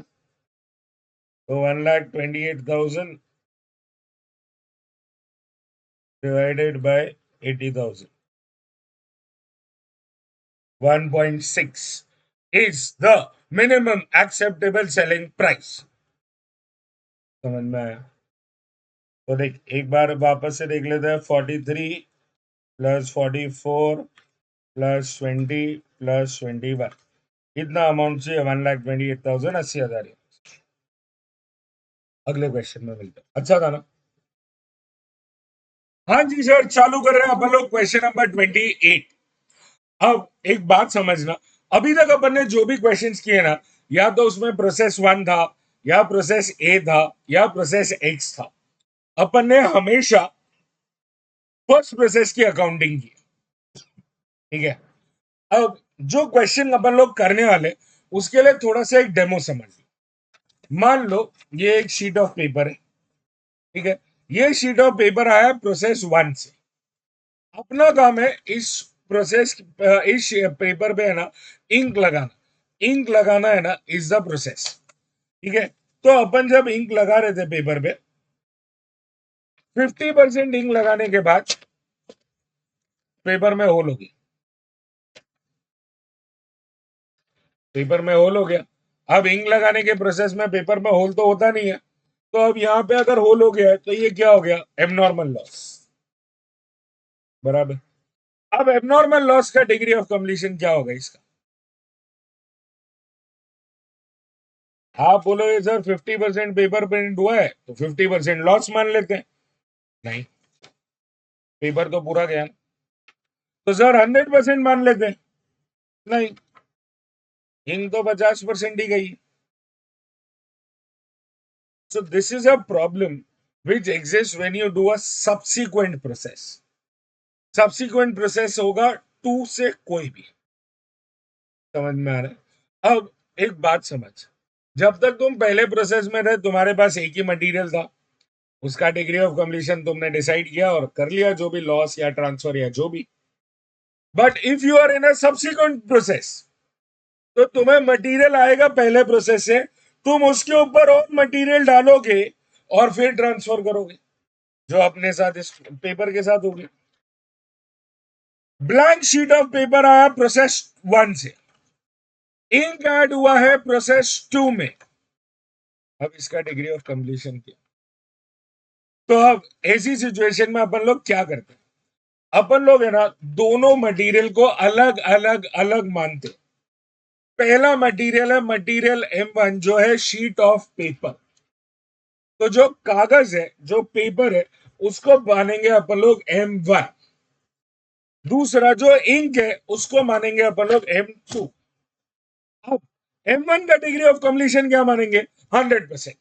तो 1,28,000 divided by 80,000. 1.6 is the minimum acceptable selling price. समझ में आया? तो देख, एक बार वापस से देख लेते हैं. 43 प्लस 44 प्लस 20 प्लस 21, कितना अमाउंट से? 1,28,000, 80,000. अगले क्वेश्चन में मिलते हैं. अच्छा था ना? हाँ जी सर, चालू कर रहे हैं अपन लोग क्वेश्चन नंबर 28. अब एक बात समझना, अभी तक अपन ने जो भी क्वेश्चंस किए ना, या तो उसमें प्रोसेस वन था, या प्रोसेस ए था, या प्रोसेस एक्स था. अपन ने हमेशा फर्स्ट प्रोसेस की अकाउंटिंग की. ठीक है? अब जो क्वेश्चन अपन लोग करने वाले, उसके लिए थोड़ा सा एक डेमो समझ लो. मान लो ये एक शीट ऑफ पेपर है. ठीक है? ये शीट ऑफ पेपर आया प्रोसेस वन से. अपना काम है इस प्रोसेस, इस पेपर पे है ना इंक लगाना. इंक लगाना है ना इज द प्रोसेस. ठीक है? तो अपन जब इंक लगा रहे थे पेपर पे, 50% इंक लगाने के बाद पेपर में होल हो गया. पेपर में होल हो गया. अब इंक लगाने के प्रोसेस में पेपर में होल तो होता नहीं है, तो अब यहां पे अगर होल हो गया है तो ये क्या हो गया? Abnormal loss. बराबर. अब एबनॉर्मल लॉस का डिग्री ऑफ कंप्लीशन क्या होगा इसका? आप बोलोगे सर 50% पेपर प्रिंट हुआ है तो 50% लॉस मान लेते हैं. नहीं, पेपर तो पूरा गया. तो सर 100% मान लेते हैं. नहीं, इंक तो 50% ही गई. So this is a problem which exists when you do a subsequent process. Subsequent process होगा टू से कोई भी. समझ में आ रहा है? अब एक बात समझ, जब तक तुम पहले प्रोसेस में थे तुम्हारे पास एक ही मटेरियल था, उसका डिग्री ऑफ कंप्लीशन तुमने डिसाइड किया और कर लिया, जो भी लॉस या ट्रांसफर या जो भी. But if you are in a subsequent process, तो तुम्हें मटेरियल आएगा पहले प्रोसेस से, तुम उसके ऊपर और मटेरियल डालोगे और फिर ट्रांसफर करोगे, जो अपने साथ इस पेपर के साथ होगी. ब्लैंक शीट ऑफ पेपर आया प्रोसेस वन से, इंक ऐड हुआ है प्रोसेस टू में. अब इसका डिग्री ऑफ कंप्लीशन क्या? तो अब ऐसी सिचुएशन में अपन लोग क्या करते हैं? अपन लोग है ना दोनों मटेरियल को अलग अलग अलग मानते. पहला मटेरियल है मटेरियल M1 जो है शीट ऑफ पेपर। तो जो कागज है जो पेपर है उसको मानेंगे अपन लोग M1। दूसरा जो इंक है उसको मानेंगे अपन लोग M2। अब M1 का डिग्री ऑफ कंप्लीशन क्या मानेंगे 100%।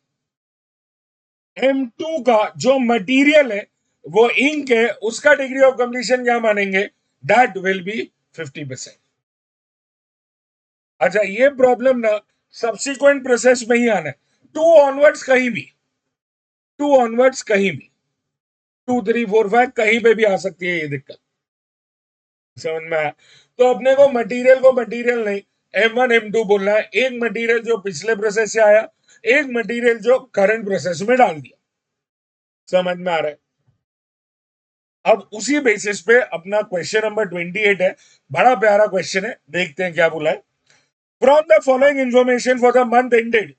M2 का जो मटेरियल है वो इंक है उसका डिग्री ऑफ कंप्लीशन क्या मानेंगे दैट विल बी 50%। अच्छा ये प्रॉब्लम ना सब्सिक्वेंट प्रोसेस में ही आना है। 2 ऑनवर्ड्स कहीं भी 2 ऑनवर्ड्स कहीं भी 2 3 4 5 कहीं पे भी आ सकती है ये दिक्कत। समझ में आया। तो अपने को मटेरियल नहीं M1 M2 बोलना है। एक मटेरियल जो पिछले प्रोसेस से आया एक मटेरियल जो करंट प्रोसेस में डाल दिया। समझ में आ रहा है। अब उसी बेसिस पे अपना क्वेश्चन नंबर 28 है। बड़ा प्यारा क्वेश्चन है देखते हैं क्या बोला है। From the following information for the month ended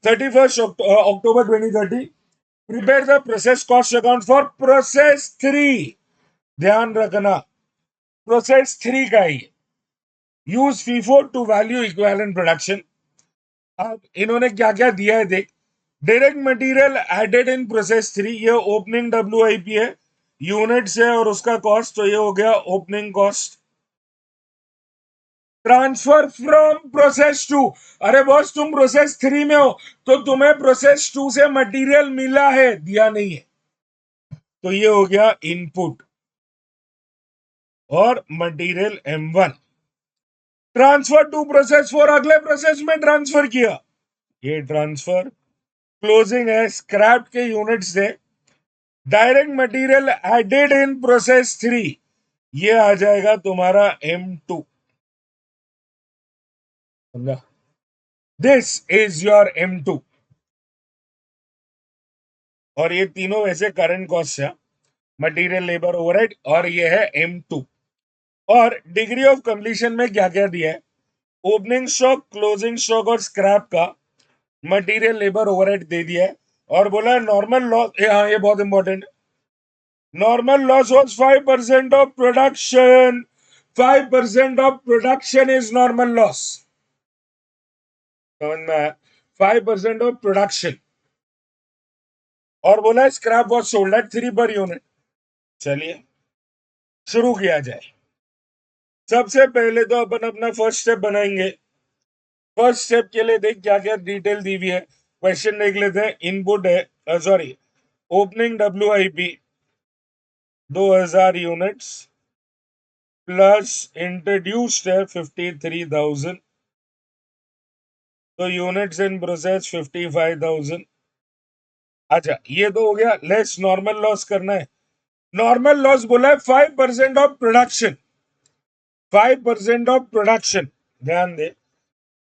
31 October 2030 prepare the process cost account for process 3। ध्यान रखना प्रोसेस 3 का ही use FIFO to value equivalent production. अब इन्होंने क्या क्या दिया है देख। Direct material added in process 3 ये ओपनिंग WIP है यूनिट्स है और उसका कॉस्ट तो ये हो गया opening cost. Transfer from process 2। अरे बॉस तुम प्रोसेस 3 में हो तो तुम्हें प्रोसेस 2 से मटेरियल मिला है दिया नहीं है तो ये हो गया इनपुट और material M1। Transfer to process 4 अगले प्रोसेस में ट्रांसफर किया ये ट्रांसफर। क्लोजिंग है स्क्रैप के यूनिट से direct material added in process 3 ये आ जाएगा तुम्हारा M2। This is your M2 और ये तीनों वैसे करंट कॉस्ट है मटेरियल लेबर ओवरहेड और ये है M2। और डिग्री ऑफ कंप्लीशन में क्या क्या दिया है ओपनिंग स्टॉक क्लोजिंग स्टॉक और स्क्रैप का मटेरियल लेबर ओवरहेड दे दिया है और बोला है नॉर्मल लॉस। हाँ ये बहुत इंपॉर्टेंट है। Normal loss was 5% of production. 5% of production is normal loss. समझ में आया 5% ऑफ प्रोडक्शन। और बोला scrap was sold at 3 per unit. चलिए शुरू किया जाए। सबसे पहले तो अपन अपना फर्स्ट स्टेप बनाएंगे। फर्स्ट स्टेप के लिए देख क्या क्या डिटेल दी हुई है क्वेश्चन देख लेते हैं। इनपुट है sorry opening WIP 2000 units plus introduced है 53,000 तो यूनिट्स इन प्रोसेस 55,000। अच्छा ये तो हो गया लेस नॉर्मल लॉस करना है। नॉर्मल लॉस बोला है 5% ऑफ प्रोडक्शन। 5% ऑफ प्रोडक्शन ध्यान दे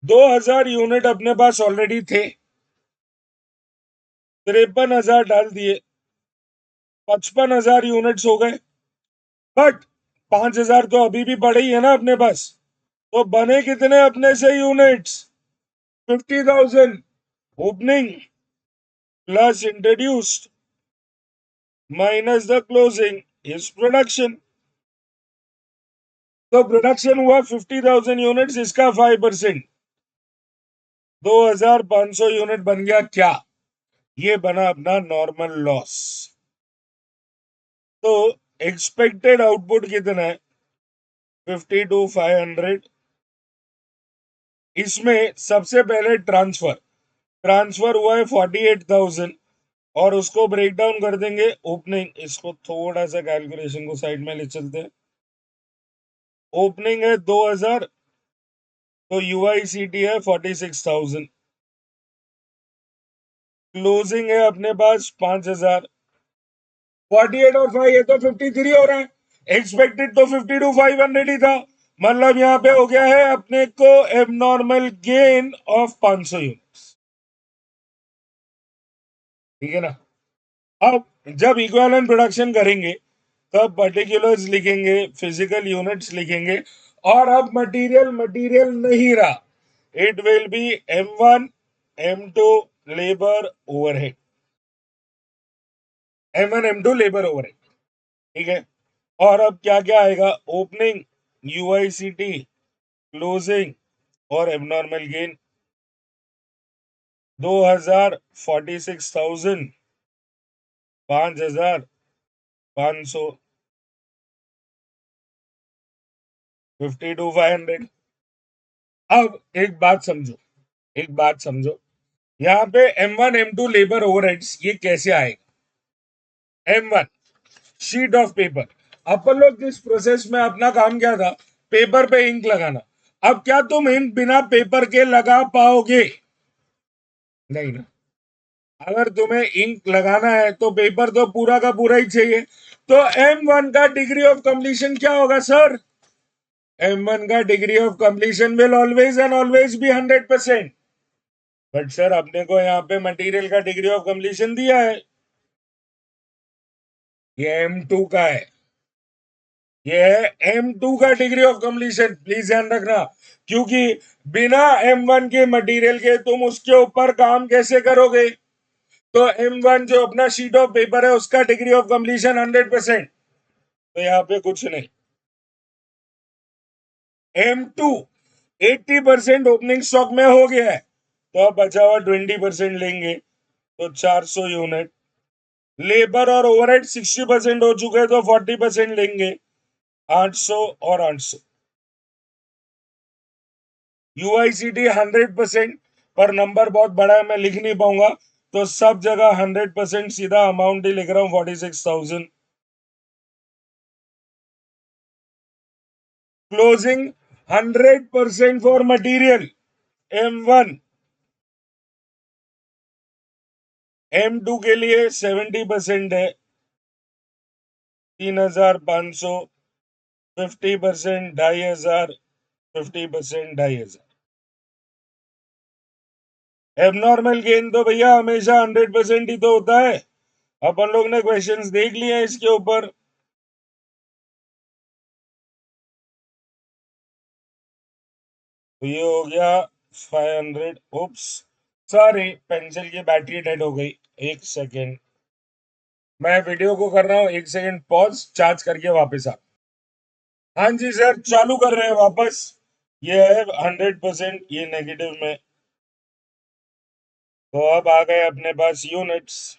2000 यूनिट अपने पास ऑलरेडी थे 53,000 डाल दिए 55,000 यूनिट्स हो गए। बट 5,000 तो अभी भी पड़े ही है ना अपने पास। तो बने कितने अपने से units 50,000 opening plus introduced minus the closing is production. तो प्रोडक्शन हुआ 50,000 यूनिट्स इसका 5% 2,500 यूनिट बन गया क्या ये बना अपना नॉर्मल लॉस। तो एक्सपेक्टेड आउटपुट कितना है 52,500। इसमें सबसे पहले ट्रांसफर हुआ है 48,000 और उसको ब्रेक डाउन कर देंगे ओपनिंग। इसको थोड़ा सा कैलकुलेशन को साइड में ले चलते हैं। ओपनिंग है 2,000 तो UICT है 46,000। क्लोजिंग है अपने पास 5,000। 48 और 5 ये तो 53 हो रहा है। एक्सपेक्टेड तो 52,500 ही था मतलब यहां पे हो गया है अपने को एबनॉर्मल गेन ऑफ 500 यूनिट्स। ठीक है ना। अब जब इक्विवेलेंट प्रोडक्शन करेंगे तब पर्टिकुलर्स लिखेंगे फिजिकल यूनिट्स लिखेंगे और अब मटेरियल मटेरियल नहीं रहा। It will be M1 M2 labour overhead M1 M2 labour overhead. ठीक है। और अब क्या क्या आएगा ओपनिंग UICT क्लोजिंग और एबनॉर्मल गेन 2,46,000, 5,500, 52,500। अब एक बात समझो, यहाँ पे M1 M2 लेबर ओवरहेड्स ये कैसे आएगा? M1 शीट ऑफ पेपर, अपन लोग जिस प्रोसेस में अपना काम क्या था, पेपर पे इंक लगाना। अब क्या तुम इंक बिना पेपर के लगा पाओगे? नहीं ना। अगर तुम्हें इंक लगाना है तो पेपर तो पूरा का पूरा ही चाहिए। तो M1 का डिग्री ऑफ कंप्लीशन क्या होगा सर? M1 का degree of completion will always and always be 100%। But sir अपने को यहाँ पे मटेरियल का डिग्री ऑफ कंप्लीशन दिया है, ये M2 का है, ये है M2 का डिग्री ऑफ कंप्लीशन, प्लीज ध्यान रखना। क्योंकि बिना M1 के मटेरियल के तुम उसके ऊपर काम कैसे करोगे? तो M1 जो अपना शीट ऑफ पेपर है उसका डिग्री ऑफ कंप्लीशन 100%। तो यहाँ पे कुछ नहीं। M2 80% ओपनिंग स्टॉक में हो गया है, तो अब बचा हुआ 20% लेंगे, तो 400 यूनिट। लेबर और ओवरहेड 60% हो चुके हैं, तो 40% लेंगे, 800 और 800। यूआईसीटी 100%, पर नंबर बहुत बड़ा है मैं लिख नहीं पाऊंगा, तो सब जगह 100% सीधा अमाउंट ही लिख रहा हूं, 46,000। Closing 100% for material M1। M2 के लिए 70% है, 3,500, 50% 2,500, 50% 2,500। एबनॉर्मल गेन तो भैया हमेशा 100% ही तो होता है, अपन लोग ने क्वेश्चंस देख लिए हैं इसके ऊपर। तो ये हो गया 500। ओप्स, सॉरी, पेंसिल की बैटरी डेड हो गई। एक सेकेंड, मैं वीडियो को कर रहा हूँ, एक सेकेंड पॉज, चार्ज करके वापस आ। हाँ जी सर, चालू कर रहे हैं वापस। ये है 100%, ये नेगेटिव में। तो अब आ गए अपने पास यूनिट्स,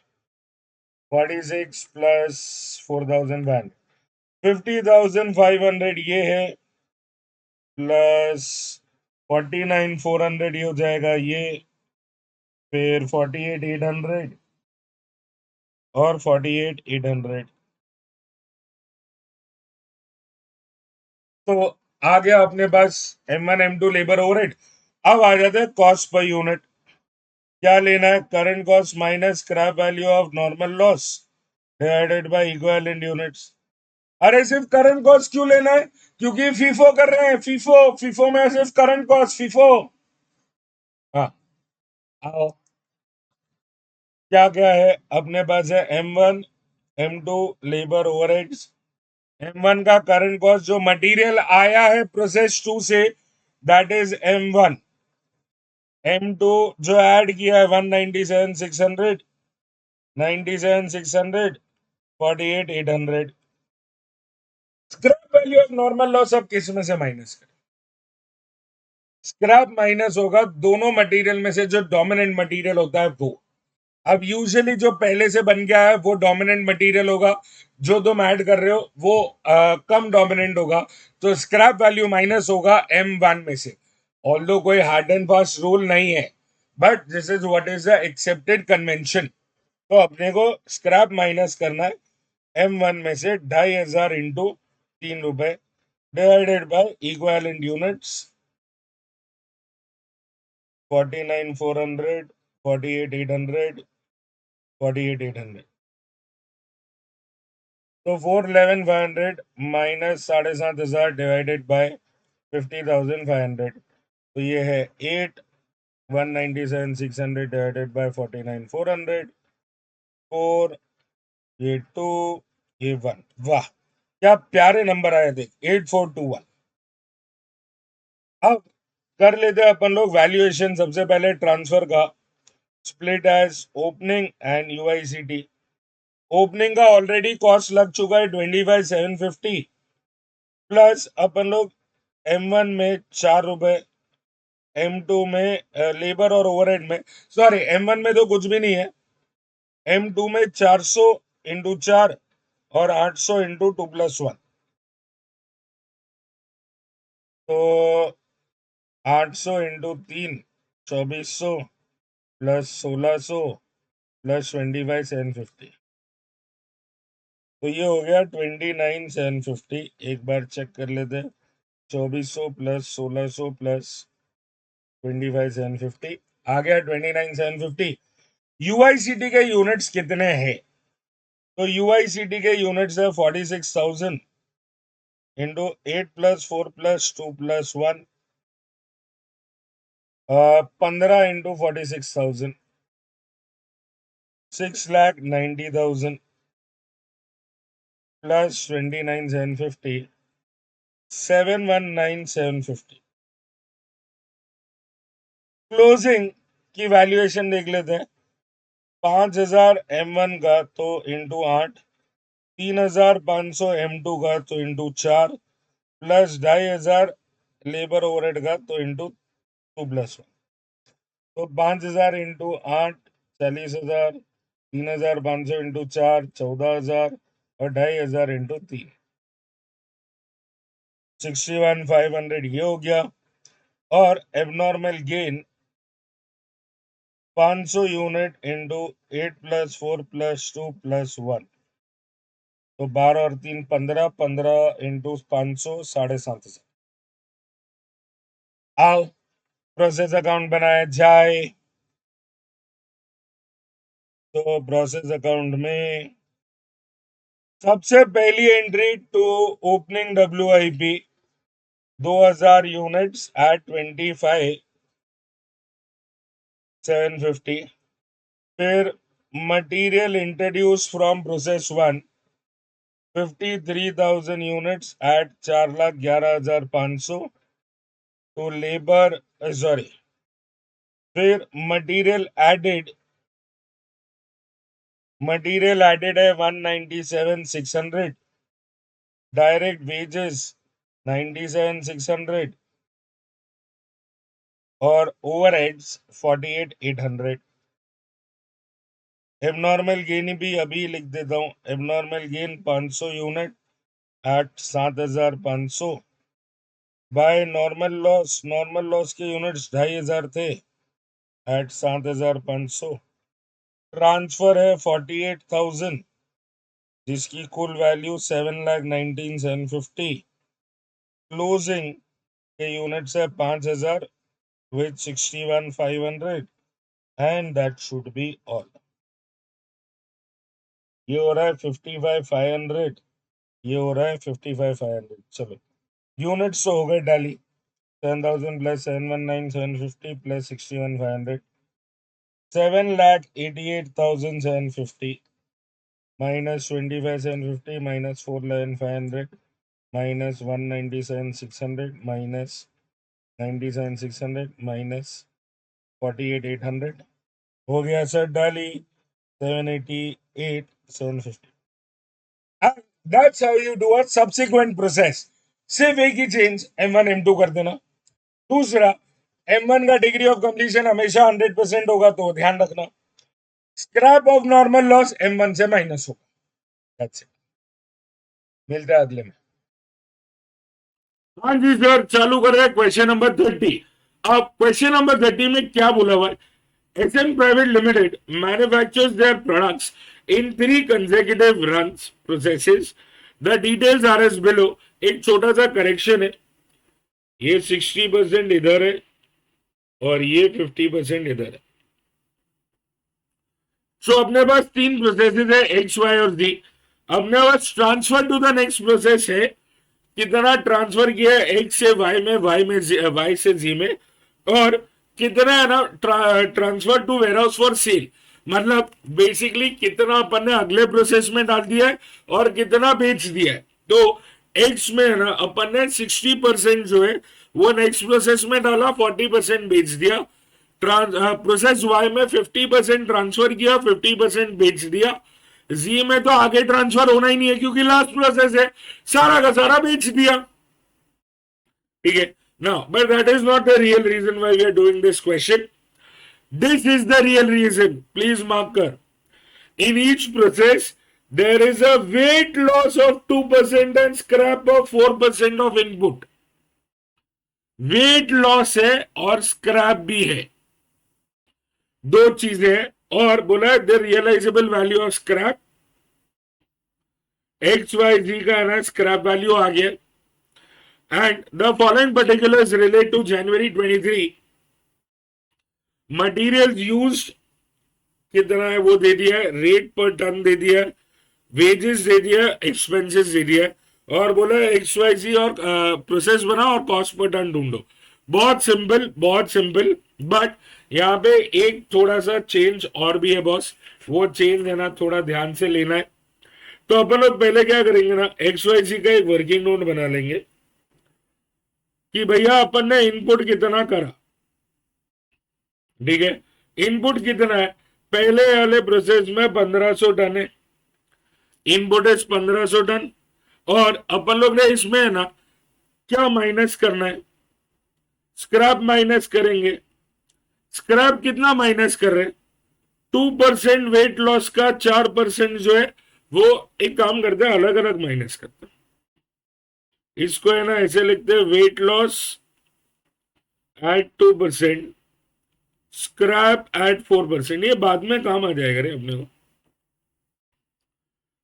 46 प्लस 4,500, 50,500 ये है, प्लस 49,400 ये हो जाएगा ये, फिर 48,800 और 48,800। तो आ गया अपने पास M1 M2 लेबर ओवरहेड। अब आ जाते हैं कॉस्ट पर यूनिट। क्या लेना है? Current cost minus scrap value of normal loss divided by equivalent units. अरे सिर्फ करंट कॉस्ट क्यों लेना है? क्योंकि फीफो कर रहे हैं, फीफो फीफो में सिर्फ करंट कॉस्ट फीफो। हाँ, आओ। क्या क्या है अपने पास? है M1 M2 labour overheads. M1 का करंट कॉस्ट जो मटेरियल आया है प्रोसेस 2 से, दैट इज M1। M2 जो ऐड किया है 197,600, 97,600, 48,800। Scrap value of normal loss अब किस में से माइनस करें? स्क्रैप माइनस होगा दोनों मटेरियल में से जो डोमिनेंट मटेरियल होता है वो। अब यूजुअली जो पहले से बन गया है वो डोमिनेंट मटेरियल होगा, जो तुम ऐड कर रहे हो वो कम डोमिनेंट होगा, तो स्क्रैप वैल्यू माइनस होगा M1 में से। ऑल्दो कोई हार्ड एंड फास्ट रूल नहीं है, but this is what is the accepted convention. तो अपने को स्क्रैप माइनस करना है M1 में से 2,500 इंटू 3 रुपए डिवाइडेड बाय इक्विवेलेंट यूनिट्स, 49,400, 48,800, 48,800। तो 411,500 माइनस 7,500 डिवाइडेड बाय 50,500, तो ये है 8,197,600 डिवाइडेड बाय 49,400, 4, ये 2, ये 1। वाह, क्या प्यारे नंबर आए थे, 8,421। अब कर लेते हैं अपन लोग वैल्यूएशन। सबसे पहले ट्रांसफर का, split as opening and UICT. Opening का ऑलरेडी कॉस्ट लग चुका है 25,750, प्लस अपन लोग M1 में 4 रुपए M2 में लेबर और ओवरहेड में, सॉरी M1 में तो कुछ भी नहीं है, M2 में 400 इंटू 4 और 800 इंटू 2+1, तो 800 इंटू 3 2400 प्लस 1600 प्लस 25,750, तो ये हो गया 29,750। एक बार चेक कर लेते हैं, 2400 प्लस 1600 प्लस 25,750 आ गया 29,750। यूआईसीटी के यूनिट्स कितने हैं? तो यूआईसीटी के यूनिट्स है 46,000 into 8 plus 4 plus 2+1, 15 into 46,000, 6,90,000 plus 29,750, 719,750। Closing की वैल्यूएशन देख लेते हैं। 5,000 M1 का तो इंटू 8, 3,500 M2 का तो इंटू 4 प्लस 2,500 लेबर ओवरहेड का तो इंटू 2+1, तो 5,000 इंटू 8 40,000, 3,500 इंटू 4 14,000 और 2,500 इंटू 3 61,500 ये हो गया। और abnormal gain 500 unit into 8 plus 4 plus 2+1, तो 12 और 3 15, 15 इंटू 500 7,500। आओ प्रोसेस अकाउंट बनाया जाए। तो प्रोसेस अकाउंट में सबसे पहली entry to opening WIP 2,000 units at 25,750। फिर material introduce from process 1 53,000 units at 4,11,500 तो लेबर सॉरी, फिर मटेरियल एडेड है 197,600, डायरेक्ट वेजेस 97,600 और ओवरहेड्स 48,800। एबनॉर्मल गेन भी अभी लिख देता हूँ, abnormal gain 500 unit at 7,500 by normal loss के यूनिट्स 2,500 थे एट 7,500। ट्रांसफर है 48,000 जिसकी कुल वैल्यू 7,19,750। क्लोजिंग के यूनिट्स है 5,000 with 61,500 and that should be all। ये हो रहा है 55,500, ये हो रहा है 55,500। चलो यूनिट्स तो हो गए डाली, 10,000 plus 719,750 plus 61,500, 7,88,750 minus 25,750 minus 4,500 minus 197,600 minus 97,600 minus 48,800 हो गया सर डाली 788,750। And that's how you do a subsequent process। सिर्फ एक ही चेंज M1 M2 कर देना। दूसरा, M1 का डिग्री ऑफ कंप्लीशन हमेशा 100% होगा तो ध्यान रखना, scrap of normal loss M1 से माइनस होगा। That's it। मिलता है अगले में। हाँ जी सर, चालू कर रहे हैं क्वेश्चन नंबर 30। अब क्वेश्चन नंबर 30 में क्या बोला हुआ है? SM Private Limited manufactures their products in 3 consecutive runs processes। The details are as below। एक छोटा सा करेक्शन है, ये 60% इधर है और ये 50% इधर है। सो अपने पास 3 प्रोसेसेस है X, Y और Z। अपने पास transfer to the next process है, कितना ट्रांसफर किया है X से Y में, Y से Z में, और कितना है ना transfer to warehouse for sale, मतलब बेसिकली कितना अपन ने अगले प्रोसेस में डाल दिया है और कितना बेच दिया है। तो एक्स में है ना अपन ने 60% जो है वो नेक्स्ट प्रोसेस में डाला, 40% बेच दिया। प्रोसेस वाई में 50% ट्रांसफर किया, 50% बेच दिया। जी में तो आगे ट्रांसफर होना ही नहीं है क्योंकि लास्ट प्रोसेस है, सारा का सारा बेच दिया। ठीक है, Now, but that is not the real reason why we are doing this question. This is the real reason. Please mark her. In each process, there is a weight loss of 2% and scrap of 4% of input. Weight loss है और scrap भी है, दो चीजें हैं. और बोला the realisable value of scrap X Y Z का है ना, स्क्रैप वैल्यू आ गया. And the following particulars relate to January 23. Material used कितना है वो दे दिया है, रेट पर टन दे दिया है, वेजेस दे दिया, एक्सपेंसेस दे दिया, और बोला एक्स वाई जी और प्रोसेस बना और कॉस्ट पर टन ढूंढो. बहुत सिंपल, बहुत सिंपल. बट यहाँ पे एक थोड़ा सा चेंज और भी है बॉस, वो चेंज है ना थोड़ा ध्यान से लेना है. तो अपन लोग पहले क्या करेंगे ना, एक्स वाई जी का एक वर्किंग नोट बना लेंगे कि भैया अपन ने इनपुट कितना करा. ठीक है, इनपुट कितना है, पहले वाले प्रोसेस में 1500 टन है, इनपुट इज 1500 टन. और अपन लोग ने इसमें है ना क्या माइनस करना है, स्क्रैप माइनस करेंगे. स्क्रैप कितना माइनस कर रहे हैं, 2% वेट लॉस का 4% जो है वो एक काम करते हैं, अलग अलग माइनस करते हैं. इसको है ना ऐसे लिखते हैं, weight loss at 2%, scrap at 4%. ये बाद में काम आ जाएगा रे अपने को.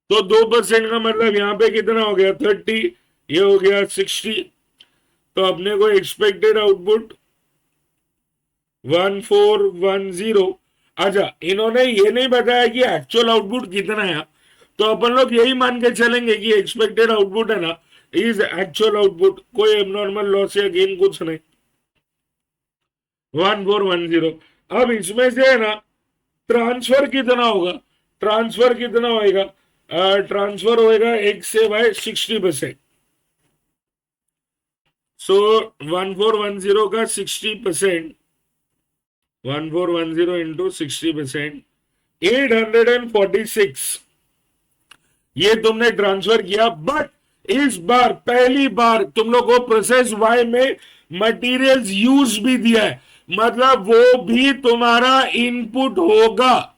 तो 2% का मतलब यहां पे कितना हो गया, 30, ये हो गया 60. तो अपने को एक्सपेक्टेड आउटपुट 1410. अच्छा, इन्होंने ये नहीं बताया कि एक्चुअल आउटपुट कितना है, तो अपन लोग यही मान के चलेंगे कि एक्सपेक्टेड आउटपुट है ना इज एक्चुअल आउटपुट, कोई एबनॉर्मल लॉस या गेन कुछ नहीं, 1410. अब इसमें से है ना ट्रांसफर कितना होगा, ट्रांसफर कितना होएगा, ट्रांसफर होएगा एक से बाय 60%. सो 1410 का 60%, 1410 इंटू 60%, 846 ये तुमने ट्रांसफर किया. बट इस बार पहली बार तुम लोग को प्रोसेस वाई में मटेरियल्स यूज भी दिया है, मतलब वो भी तुम्हारा इनपुट होगा.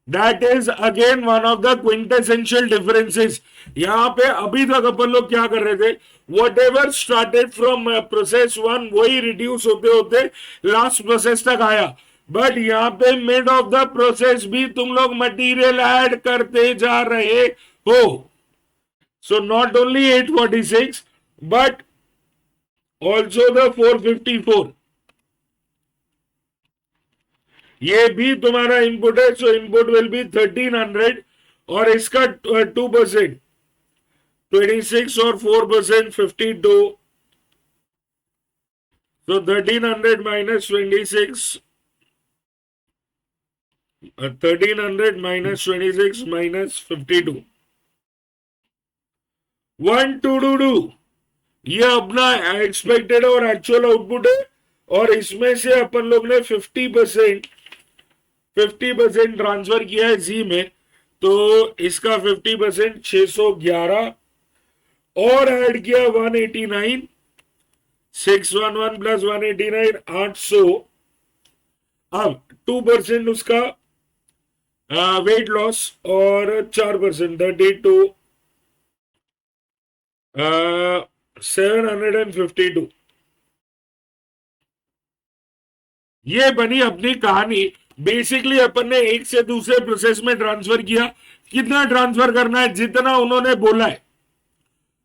That is again one of the quintessential differences. यहां पे अभी तक अपन लोग क्या कर रहे थे, what ever started from process one वही रिड्यूस होते होते लास्ट प्रोसेस तक आया. बट यहां पे मिड ऑफ द प्रोसेस भी तुम लोग मटेरियल ऐड करते जा रहे हो. So not only 846 but also the 454, ये भी तुम्हारा इनपुट है. सो इनपुट विल बी 1300 और इसका 2% 26 और 4% 52. सो 1300 माइनस 26, 1300 माइनस 26 माइनस 52, 1222. ये अपना एक्सपेक्टेड और एक्चुअल आउटपुट है. और इसमें से अपन लोग ने 50% ट्रांसफर किया है जी में, तो इसका 50% 611 और ऐड किया 189, 611 प्लस 189 800. अब 2% उसका वेट लॉस और 4% 32, 752. ये बनी अपनी कहानी. बेसिकली अपन ने एक से दूसरे प्रोसेस में ट्रांसफर किया. कितना ट्रांसफर करना है, जितना उन्होंने बोला है,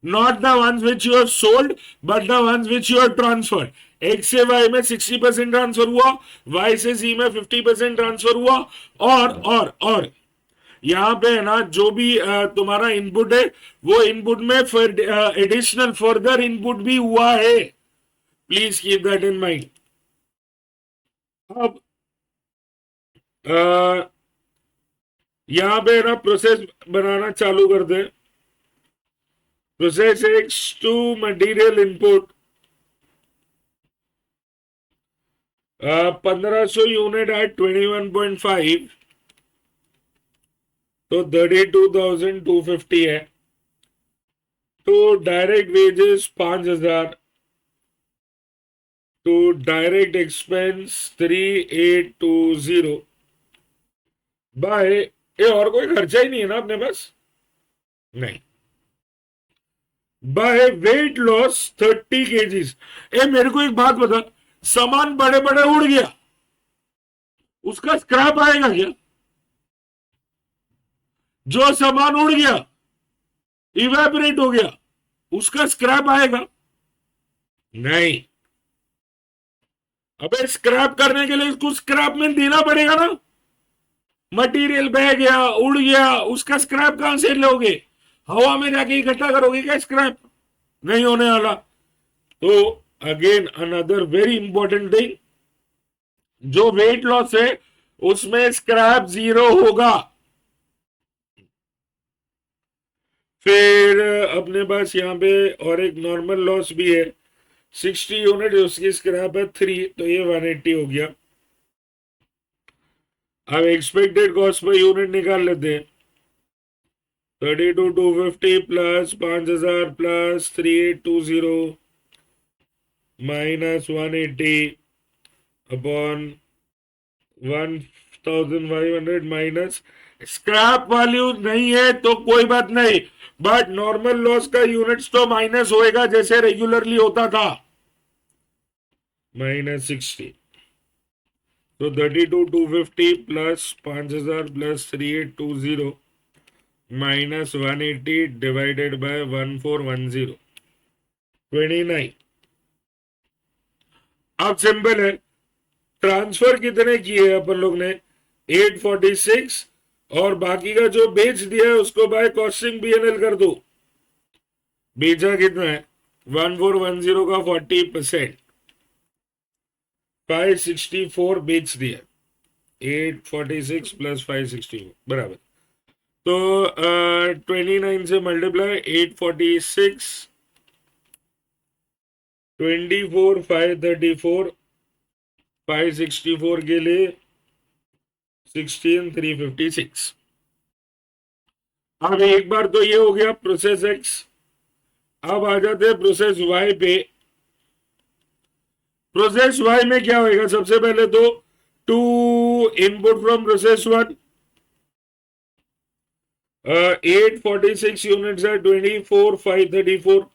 not the ones which you have sold but the ones which you have transferred. X से वाई में 60% ट्रांसफर हुआ, वाई से जी में 50% ट्रांसफर हुआ. और यहां पे है ना जो भी तुम्हारा इनपुट है वो इनपुट में एडिशनल फर्दर इनपुट भी हुआ है. Please keep that in mind. अब यहां पे ना प्रोसेस बनाना चालू कर दे. Process X to material input 1500 unit at 21.5, तो 32,250 है. तो direct wages 5000, to direct expense 3820 by, ये और कोई खर्चा ही नहीं है ना अपने पास, नहीं, बाय वेट लॉस 30 केजीज। ए मेरे को एक बात बता, सामान बड़े बड़े उड़ गया, उसका स्क्रैप आएगा क्या? जो सामान उड़ गया, इवेपोरेट हो गया, उसका स्क्रैप आएगा? नहीं। अबे स्क्रैप करने के लिए इसको स्क्रैप में देना पड़ेगा ना, मटेरियल बह गया, उड़ गया, उसका स्क्रैप कहां से लोगे? हवा में जाके इकट्ठा करोगे क्या स्क्रैप? नहीं होने वाला। तो again another very important thing, जो वेट लॉस है उसमें स्क्रैप जीरो होगा। फिर अपने पास यहाँ पे और एक नॉर्मल लॉस भी है, 60 यूनिट, उसकी स्क्रैप है 3, तो ये 180 हो गया। अब एक्सपेक्टेड कॉस्ट पर यूनिट निकाल लेते हैं, 32,250 plus 5,000 plus 3820 minus 180 upon 1,500 minus, scrap value नहीं है तो कोई बात नहीं, बट नॉर्मल लॉस का यूनिट्स तो माइनस होएगा जैसे रेगुलरली होता था, -60। तो 32,250 plus 5,000 plus 3820 minus 180 divided by 1410, 29। अब सिंपल है, ट्रांसफर कितने किए अपन लोग ने? 846, और बाकी का जो बेच दिया है उसको बाय कॉस्टिंग पीएनएल कर दो। बेचा कितना है? 1410 का 40%, 564 बेच दिया, 846 प्लस 564 बराबर, तो 29 से मल्टीप्लाई, 846 24 534 564 के लिए 16,356। अब एक बार तो ये हो गया प्रोसेस एक्स। अब आ जाते हैं प्रोसेस वाई पे। प्रोसेस वाई में क्या होएगा? सबसे पहले तो to input from process one, 846 units है, 24,534।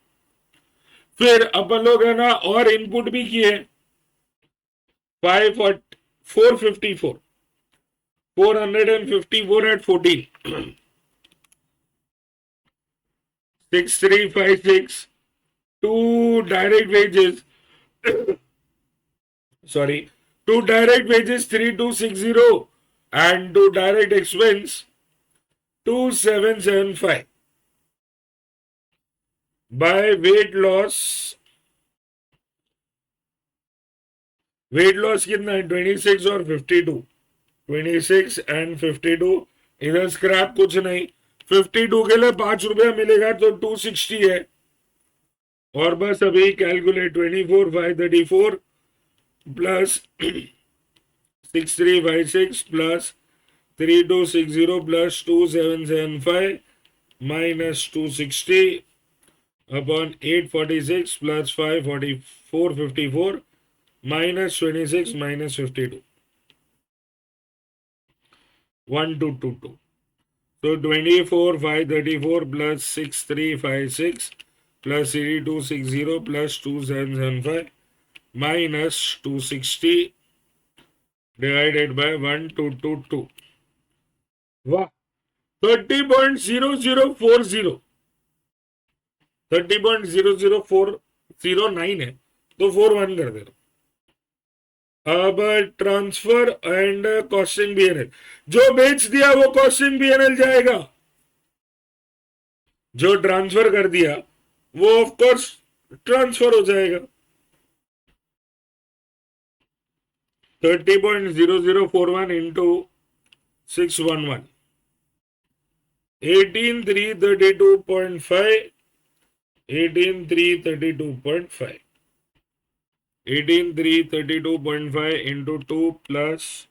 फिर अपन लोग है ना और इनपुट भी किए, 454 454 at 14, 6,356, two direct wages, sorry, two direct wages 3,260 and two direct expense 2,775 by weight loss कितना है? 26 और 52, 26 एंड 52। इधर स्क्रैप कुछ नहीं, 52 के लिए 5 रुपया मिलेगा तो 260 है, और बस अभी calculate, 24,534 plus 6,356 plus 3,260 plus 2,775 minus 260 upon 846 plus 544 minus 26 minus 52, 1222। So 24,534 plus 6,356 plus 3,260 plus 2,775 minus 260 divided by 1,222. वाह, 30.0040, 30.00409 है, तो 41 कर दे। अब ट्रांसफर एंड कॉस्टिंग बीएनएल, जो बेच दिया वो कॉस्टिंग बीएनएल जाएगा, जो ट्रांसफर कर दिया वो ऑफ कोर्स ट्रांसफर हो जाएगा। 30.0041 into 611, 18,332.5, 18,332.5, 18,332.5 into 2 plus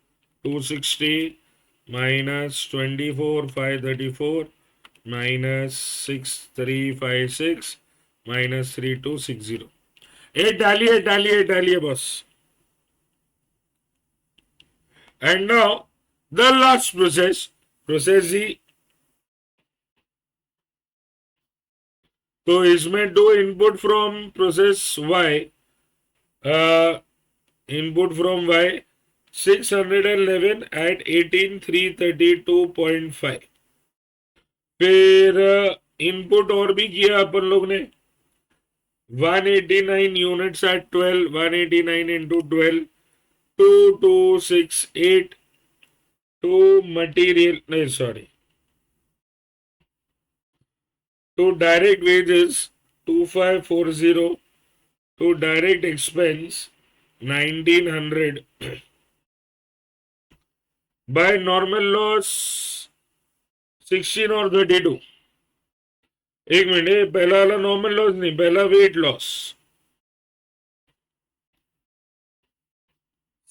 260 minus 24,534 minus 6,356 minus 3,260. डालिए बस. And now the last process Z. तो इसमें दो input from process Y, input from Y 611 at 18332.5. फिर इनपुट और भी किया अपन लोग ने 189 units at 12, 189 into 12, 2268 to material, नहीं sorry, to direct wages 2540, to direct expense 1900 by normal loss 16 और 32. एक मिनट, पहला वाला नॉर्मल लॉस नहीं, पहला weight loss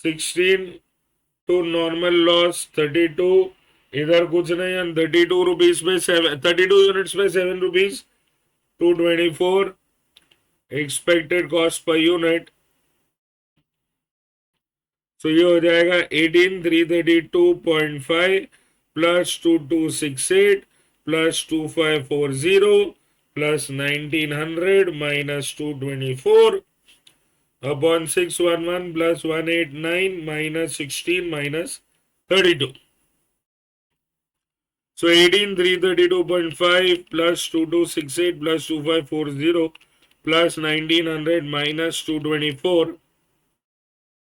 16 to normal loss 32. इधर कुछ नहीं है, 32 रुपीज पे 32 यूनिट्स पे 7 rupees, 224 expected cost per unit. तो ये हो जाएगा 18332.5 plus 2268 plus 2540 plus 1900 minus 224 upon 611 plus 189 minus 16 minus 32. So 18332.5 plus 2268 plus 2540 plus 1900 minus 224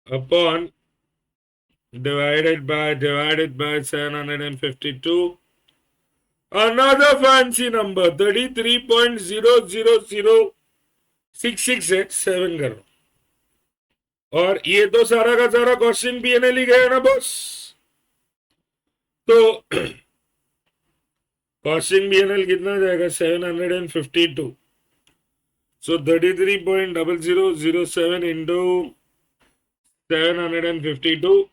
upon divided by 752. Another fancy number 33.00066 है, 7 करो. और ये तो सारा का सारा कॉस्टिंग पीएनएल ही गया ना बॉस. तो कॉस्टिंग पीएनएल कितना जाएगा 752. सो 33.0007 इंटू 752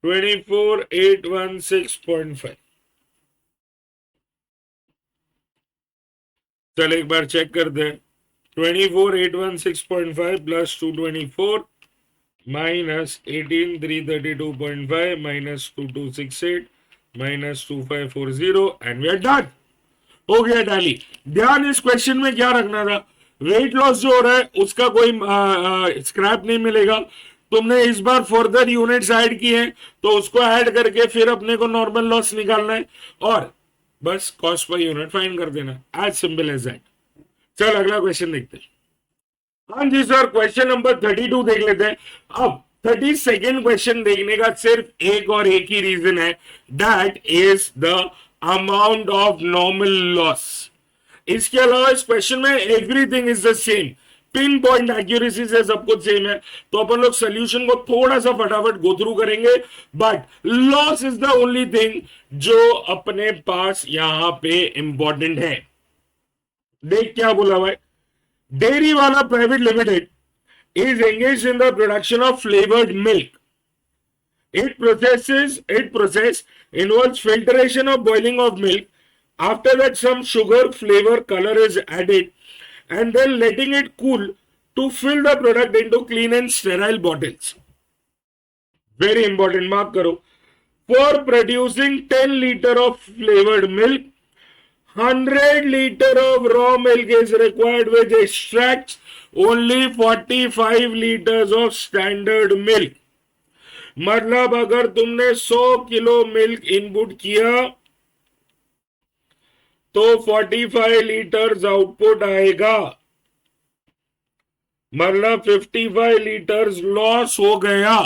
24816.5. चल एक बार चेक कर दे. 24816.5 plus 224 minus 18332.5 minus 2268 minus 2540 and we are done. हो गया टैली. ध्यान इस क्वेश्चन में क्या रखना था, वेट लॉस जो हो रहा है उसका कोई स्क्रैप नहीं मिलेगा. तुमने इस बार फर्दर यूनिट्स ऐड किए हैं तो उसको ऐड करके फिर अपने को नॉर्मल लॉस निकालना है और बस कॉस्ट पर यूनिट फाइंड कर देना. As simple as that. चल अगला क्वेश्चन देखते हैं. हाँ जी सर, क्वेश्चन नंबर 32 देख लेते हैं. अब 32nd क्वेश्चन देखने का सिर्फ एक और एक ही रीजन है, that is the amount of normal loss. इसके अलावा इस क्वेश्चन में everything is the same, pin point accuracy से सब कुछ सेम है. तो अपन लोग सोल्यूशन को थोड़ा सा फटाफट गो थ्रू करेंगे, but loss is the only thing जो अपने पास यहां पे इंपॉर्टेंट है. देख क्या बोला भाई. डेयरी वाला private limited is engaged in the production of flavored milk. It process involves filtration of boiling of milk. After that, some sugar flavor color is added and then letting it cool to fill the product into clean and sterile bottles. Very important, mark karo. For producing 10 liter of flavored milk, 100 liter of raw milk is required, which extracts only 45 liters of standard milk. मतलब अगर तुमने 100 kilo milk input किया तो 45 litres output आएगा. मतलब 55 litres loss हो गया.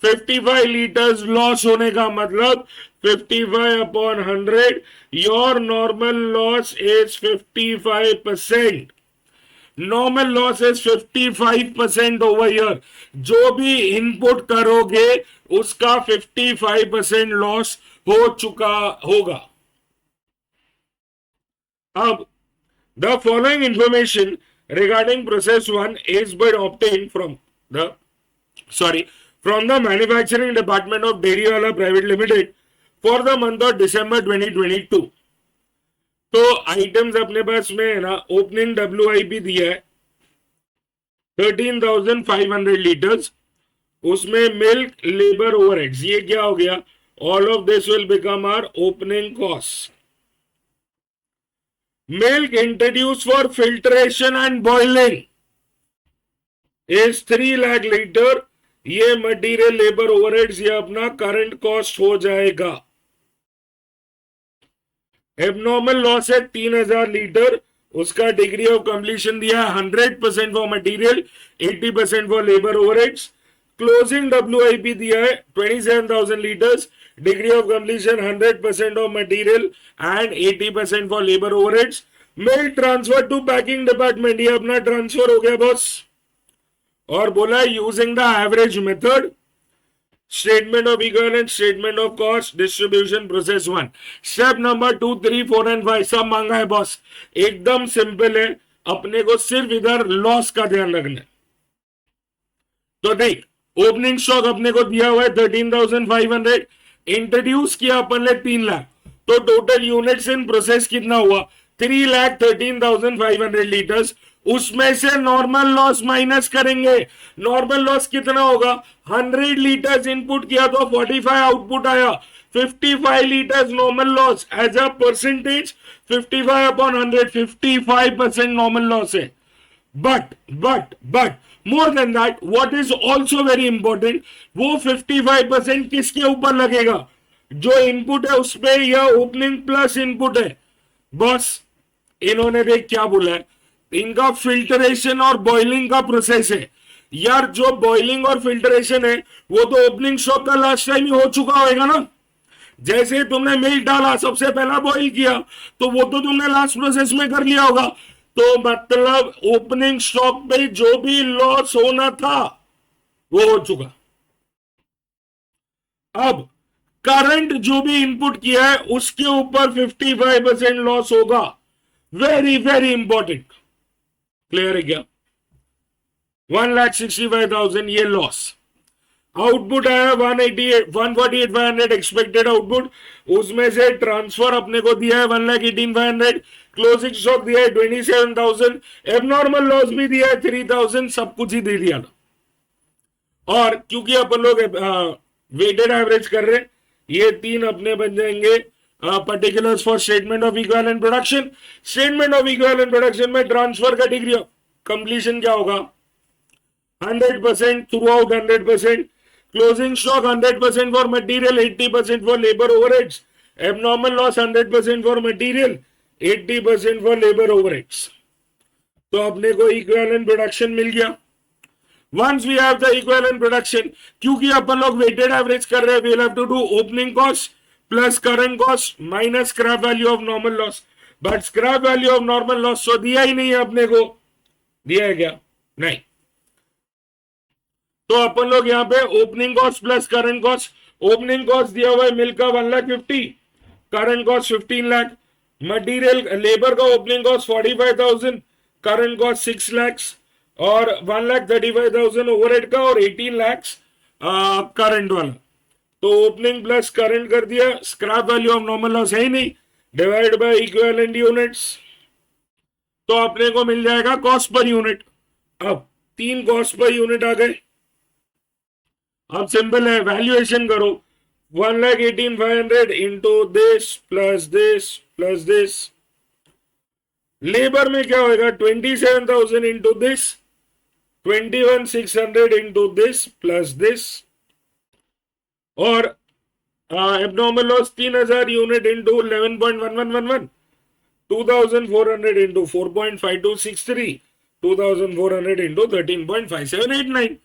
55 litres loss होने का मतलब 55 upon 100. Your normal loss is 55%. Normal loss is 55% over year. जो भी इनपुट करोगे उसका 55% लॉस हो चुका होगा. अब the following information regarding process 1 is but obtained from the manufacturing department of Dairywala Private Limited for the month of December 2022. तो items अपने पास में है ना, ओपनिंग WIP दिया है 13,500 लीटर्स, उसमें मिल्क लेबर ओवरहेड्स, ये क्या हो गया, all of this will become our opening cost. Milk introduce for filtration and boiling is 3 lakh litre. ये मटेरियल लेबर ओवरहेड्स ये अपना करंट कॉस्ट हो जाएगा. एबनॉर्मल लॉस है 3,000 लीटर, उसका डिग्री ऑफ कंप्लीशन दिया है 100% for material, 80% for labour overheads. Closing WIP दिया है 27,000 litres, degree of completion 100% of material and 80% for labour overheads. Milk transfer to packing department, ये अपना ट्रांसफर हो गया बॉस. और बोला using the average method, statement of equivalent, statement of cost, distribution, process 1. Step number 2, 3, 4 and 5 सब मांगा है बॉस. एकदम सिंपल है, अपने को सिर्फ इधर लॉस का ध्यान रखना है. तो देख, ओपनिंग स्टॉक अपने को दिया हुआ है 13,500, इंट्रोड्यूस किया अपन ने 3 लाख, तो टोटल यूनिट्स इन प्रोसेस कितना हुआ, 3,13,500 लीटर्स. उसमें से नॉर्मल लॉस माइनस करेंगे. नॉर्मल लॉस कितना होगा, 100 लीटर्स इनपुट किया तो 45 आउटपुट आया, 55 litres normal loss. As a percentage 55 upon 100, 55% normal loss है. But more than that, what is also very important, वो 55% किसके ऊपर लगेगा, जो इनपुट है उसपे, या ओपनिंग प्लस इनपुट है. बॉस इन्होंने देख क्या बोला है, इनका फिल्टरेशन और बॉइलिंग का प्रोसेस है. यार जो बॉइलिंग और फिल्टरेशन है वो तो ओपनिंग स्टॉक का लास्ट टाइम ही हो चुका होगा ना. जैसे तुमने मिल्क डाला, सबसे पहला बॉइल किया, तो वो तो तुमने लास्ट प्रोसेस में कर लिया होगा. तो मतलब ओपनिंग स्टॉक पे जो भी लॉस होना था वो हो चुका. अब करंट जो भी इनपुट किया है उसके ऊपर 55% लॉस होगा. Very very important. क्लियर है क्या, 1,65,000 ये लॉस. आउटपुट आया 148,500 एक्सपेक्टेड आउटपुट, उसमें से ट्रांसफर अपने को दिया है 1,18,500, क्लोजिंग स्टॉक दिया है 27,000, एबनॉर्मल लॉस भी दिया है 3,000, सब कुछ ही दे दिया था. और क्योंकि अपन लोग वेटेड एवरेज कर रहे हैं, ये 3 अपने बन जाएंगे particulars for statement of equivalent production. Statement of equivalent production में ट्रांसफर का डिग्री ऑफ कंप्लीशन क्या होगा, 100% through out, 100%. Closing stock 100% for material, 80% for labour overheads. Abnormal loss 100% for material, 80% for labour overheads. तो अपने को इक्विवेलेंट प्रोडक्शन मिल गया. Once we have the equivalent production, क्योंकि अपन लोग वेटेड एवरेज कर रहे हैं, we'll have to do opening cost plus current cost minus scrap value of normal loss. But scrap value of normal loss तो दिया ही नहीं है अपने को, दिया है क्या, नहीं. तो अपन लोग यहाँ पे opening cost plus current cost, opening cost दिया हुआ है मिल्क का 1,50,000, current cost 15 lakh, material labour का opening cost 45,000, current cost 6 lakh, और 1,35,000 ओवरहेड का, और 18 लाख करंट वाला. तो ओपनिंग प्लस करंट कर दिया. Scrap value of normal loss है ही नहीं, डिवाइड बाय इक्विवेलेंट यूनिट्स, तो अपने को मिल जाएगा कॉस्ट पर यूनिट. अब 3 कॉस्ट पर यूनिट आ गए. अब सिंपल है, वैल्यूएशन करो, 1,18,500 into this plus this plus this. Labour में क्या होगा, 27,000 into this, 21,600 into this plus this, और abnormal loss 3,000 unit into 11.1111, 2,400 into 4.5263, 2,400 into 13.5789.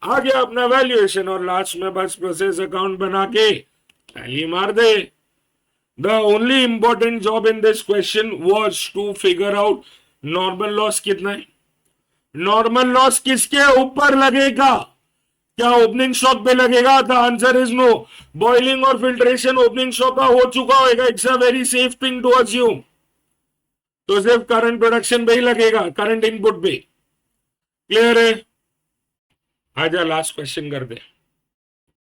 आ गया अपना वैल्यूएशन, और लास्ट में बस प्रोसेस अकाउंट बना के टैली मार दे. The only important job in this question was to figure out normal loss कितना है. नॉर्मल लॉस किसके ऊपर लगेगा, क्या ओपनिंग स्टॉक पे लगेगा? The answer is no. Boiling और फिल्ट्रेशन ओपनिंग स्टॉक का हो चुका होगा, it's a very safe thing to assume. तो सिर्फ करंट प्रोडक्शन पे ही लगेगा, करंट इनपुट पे. क्लियर है? आजा लास्ट क्वेश्चन कर दे.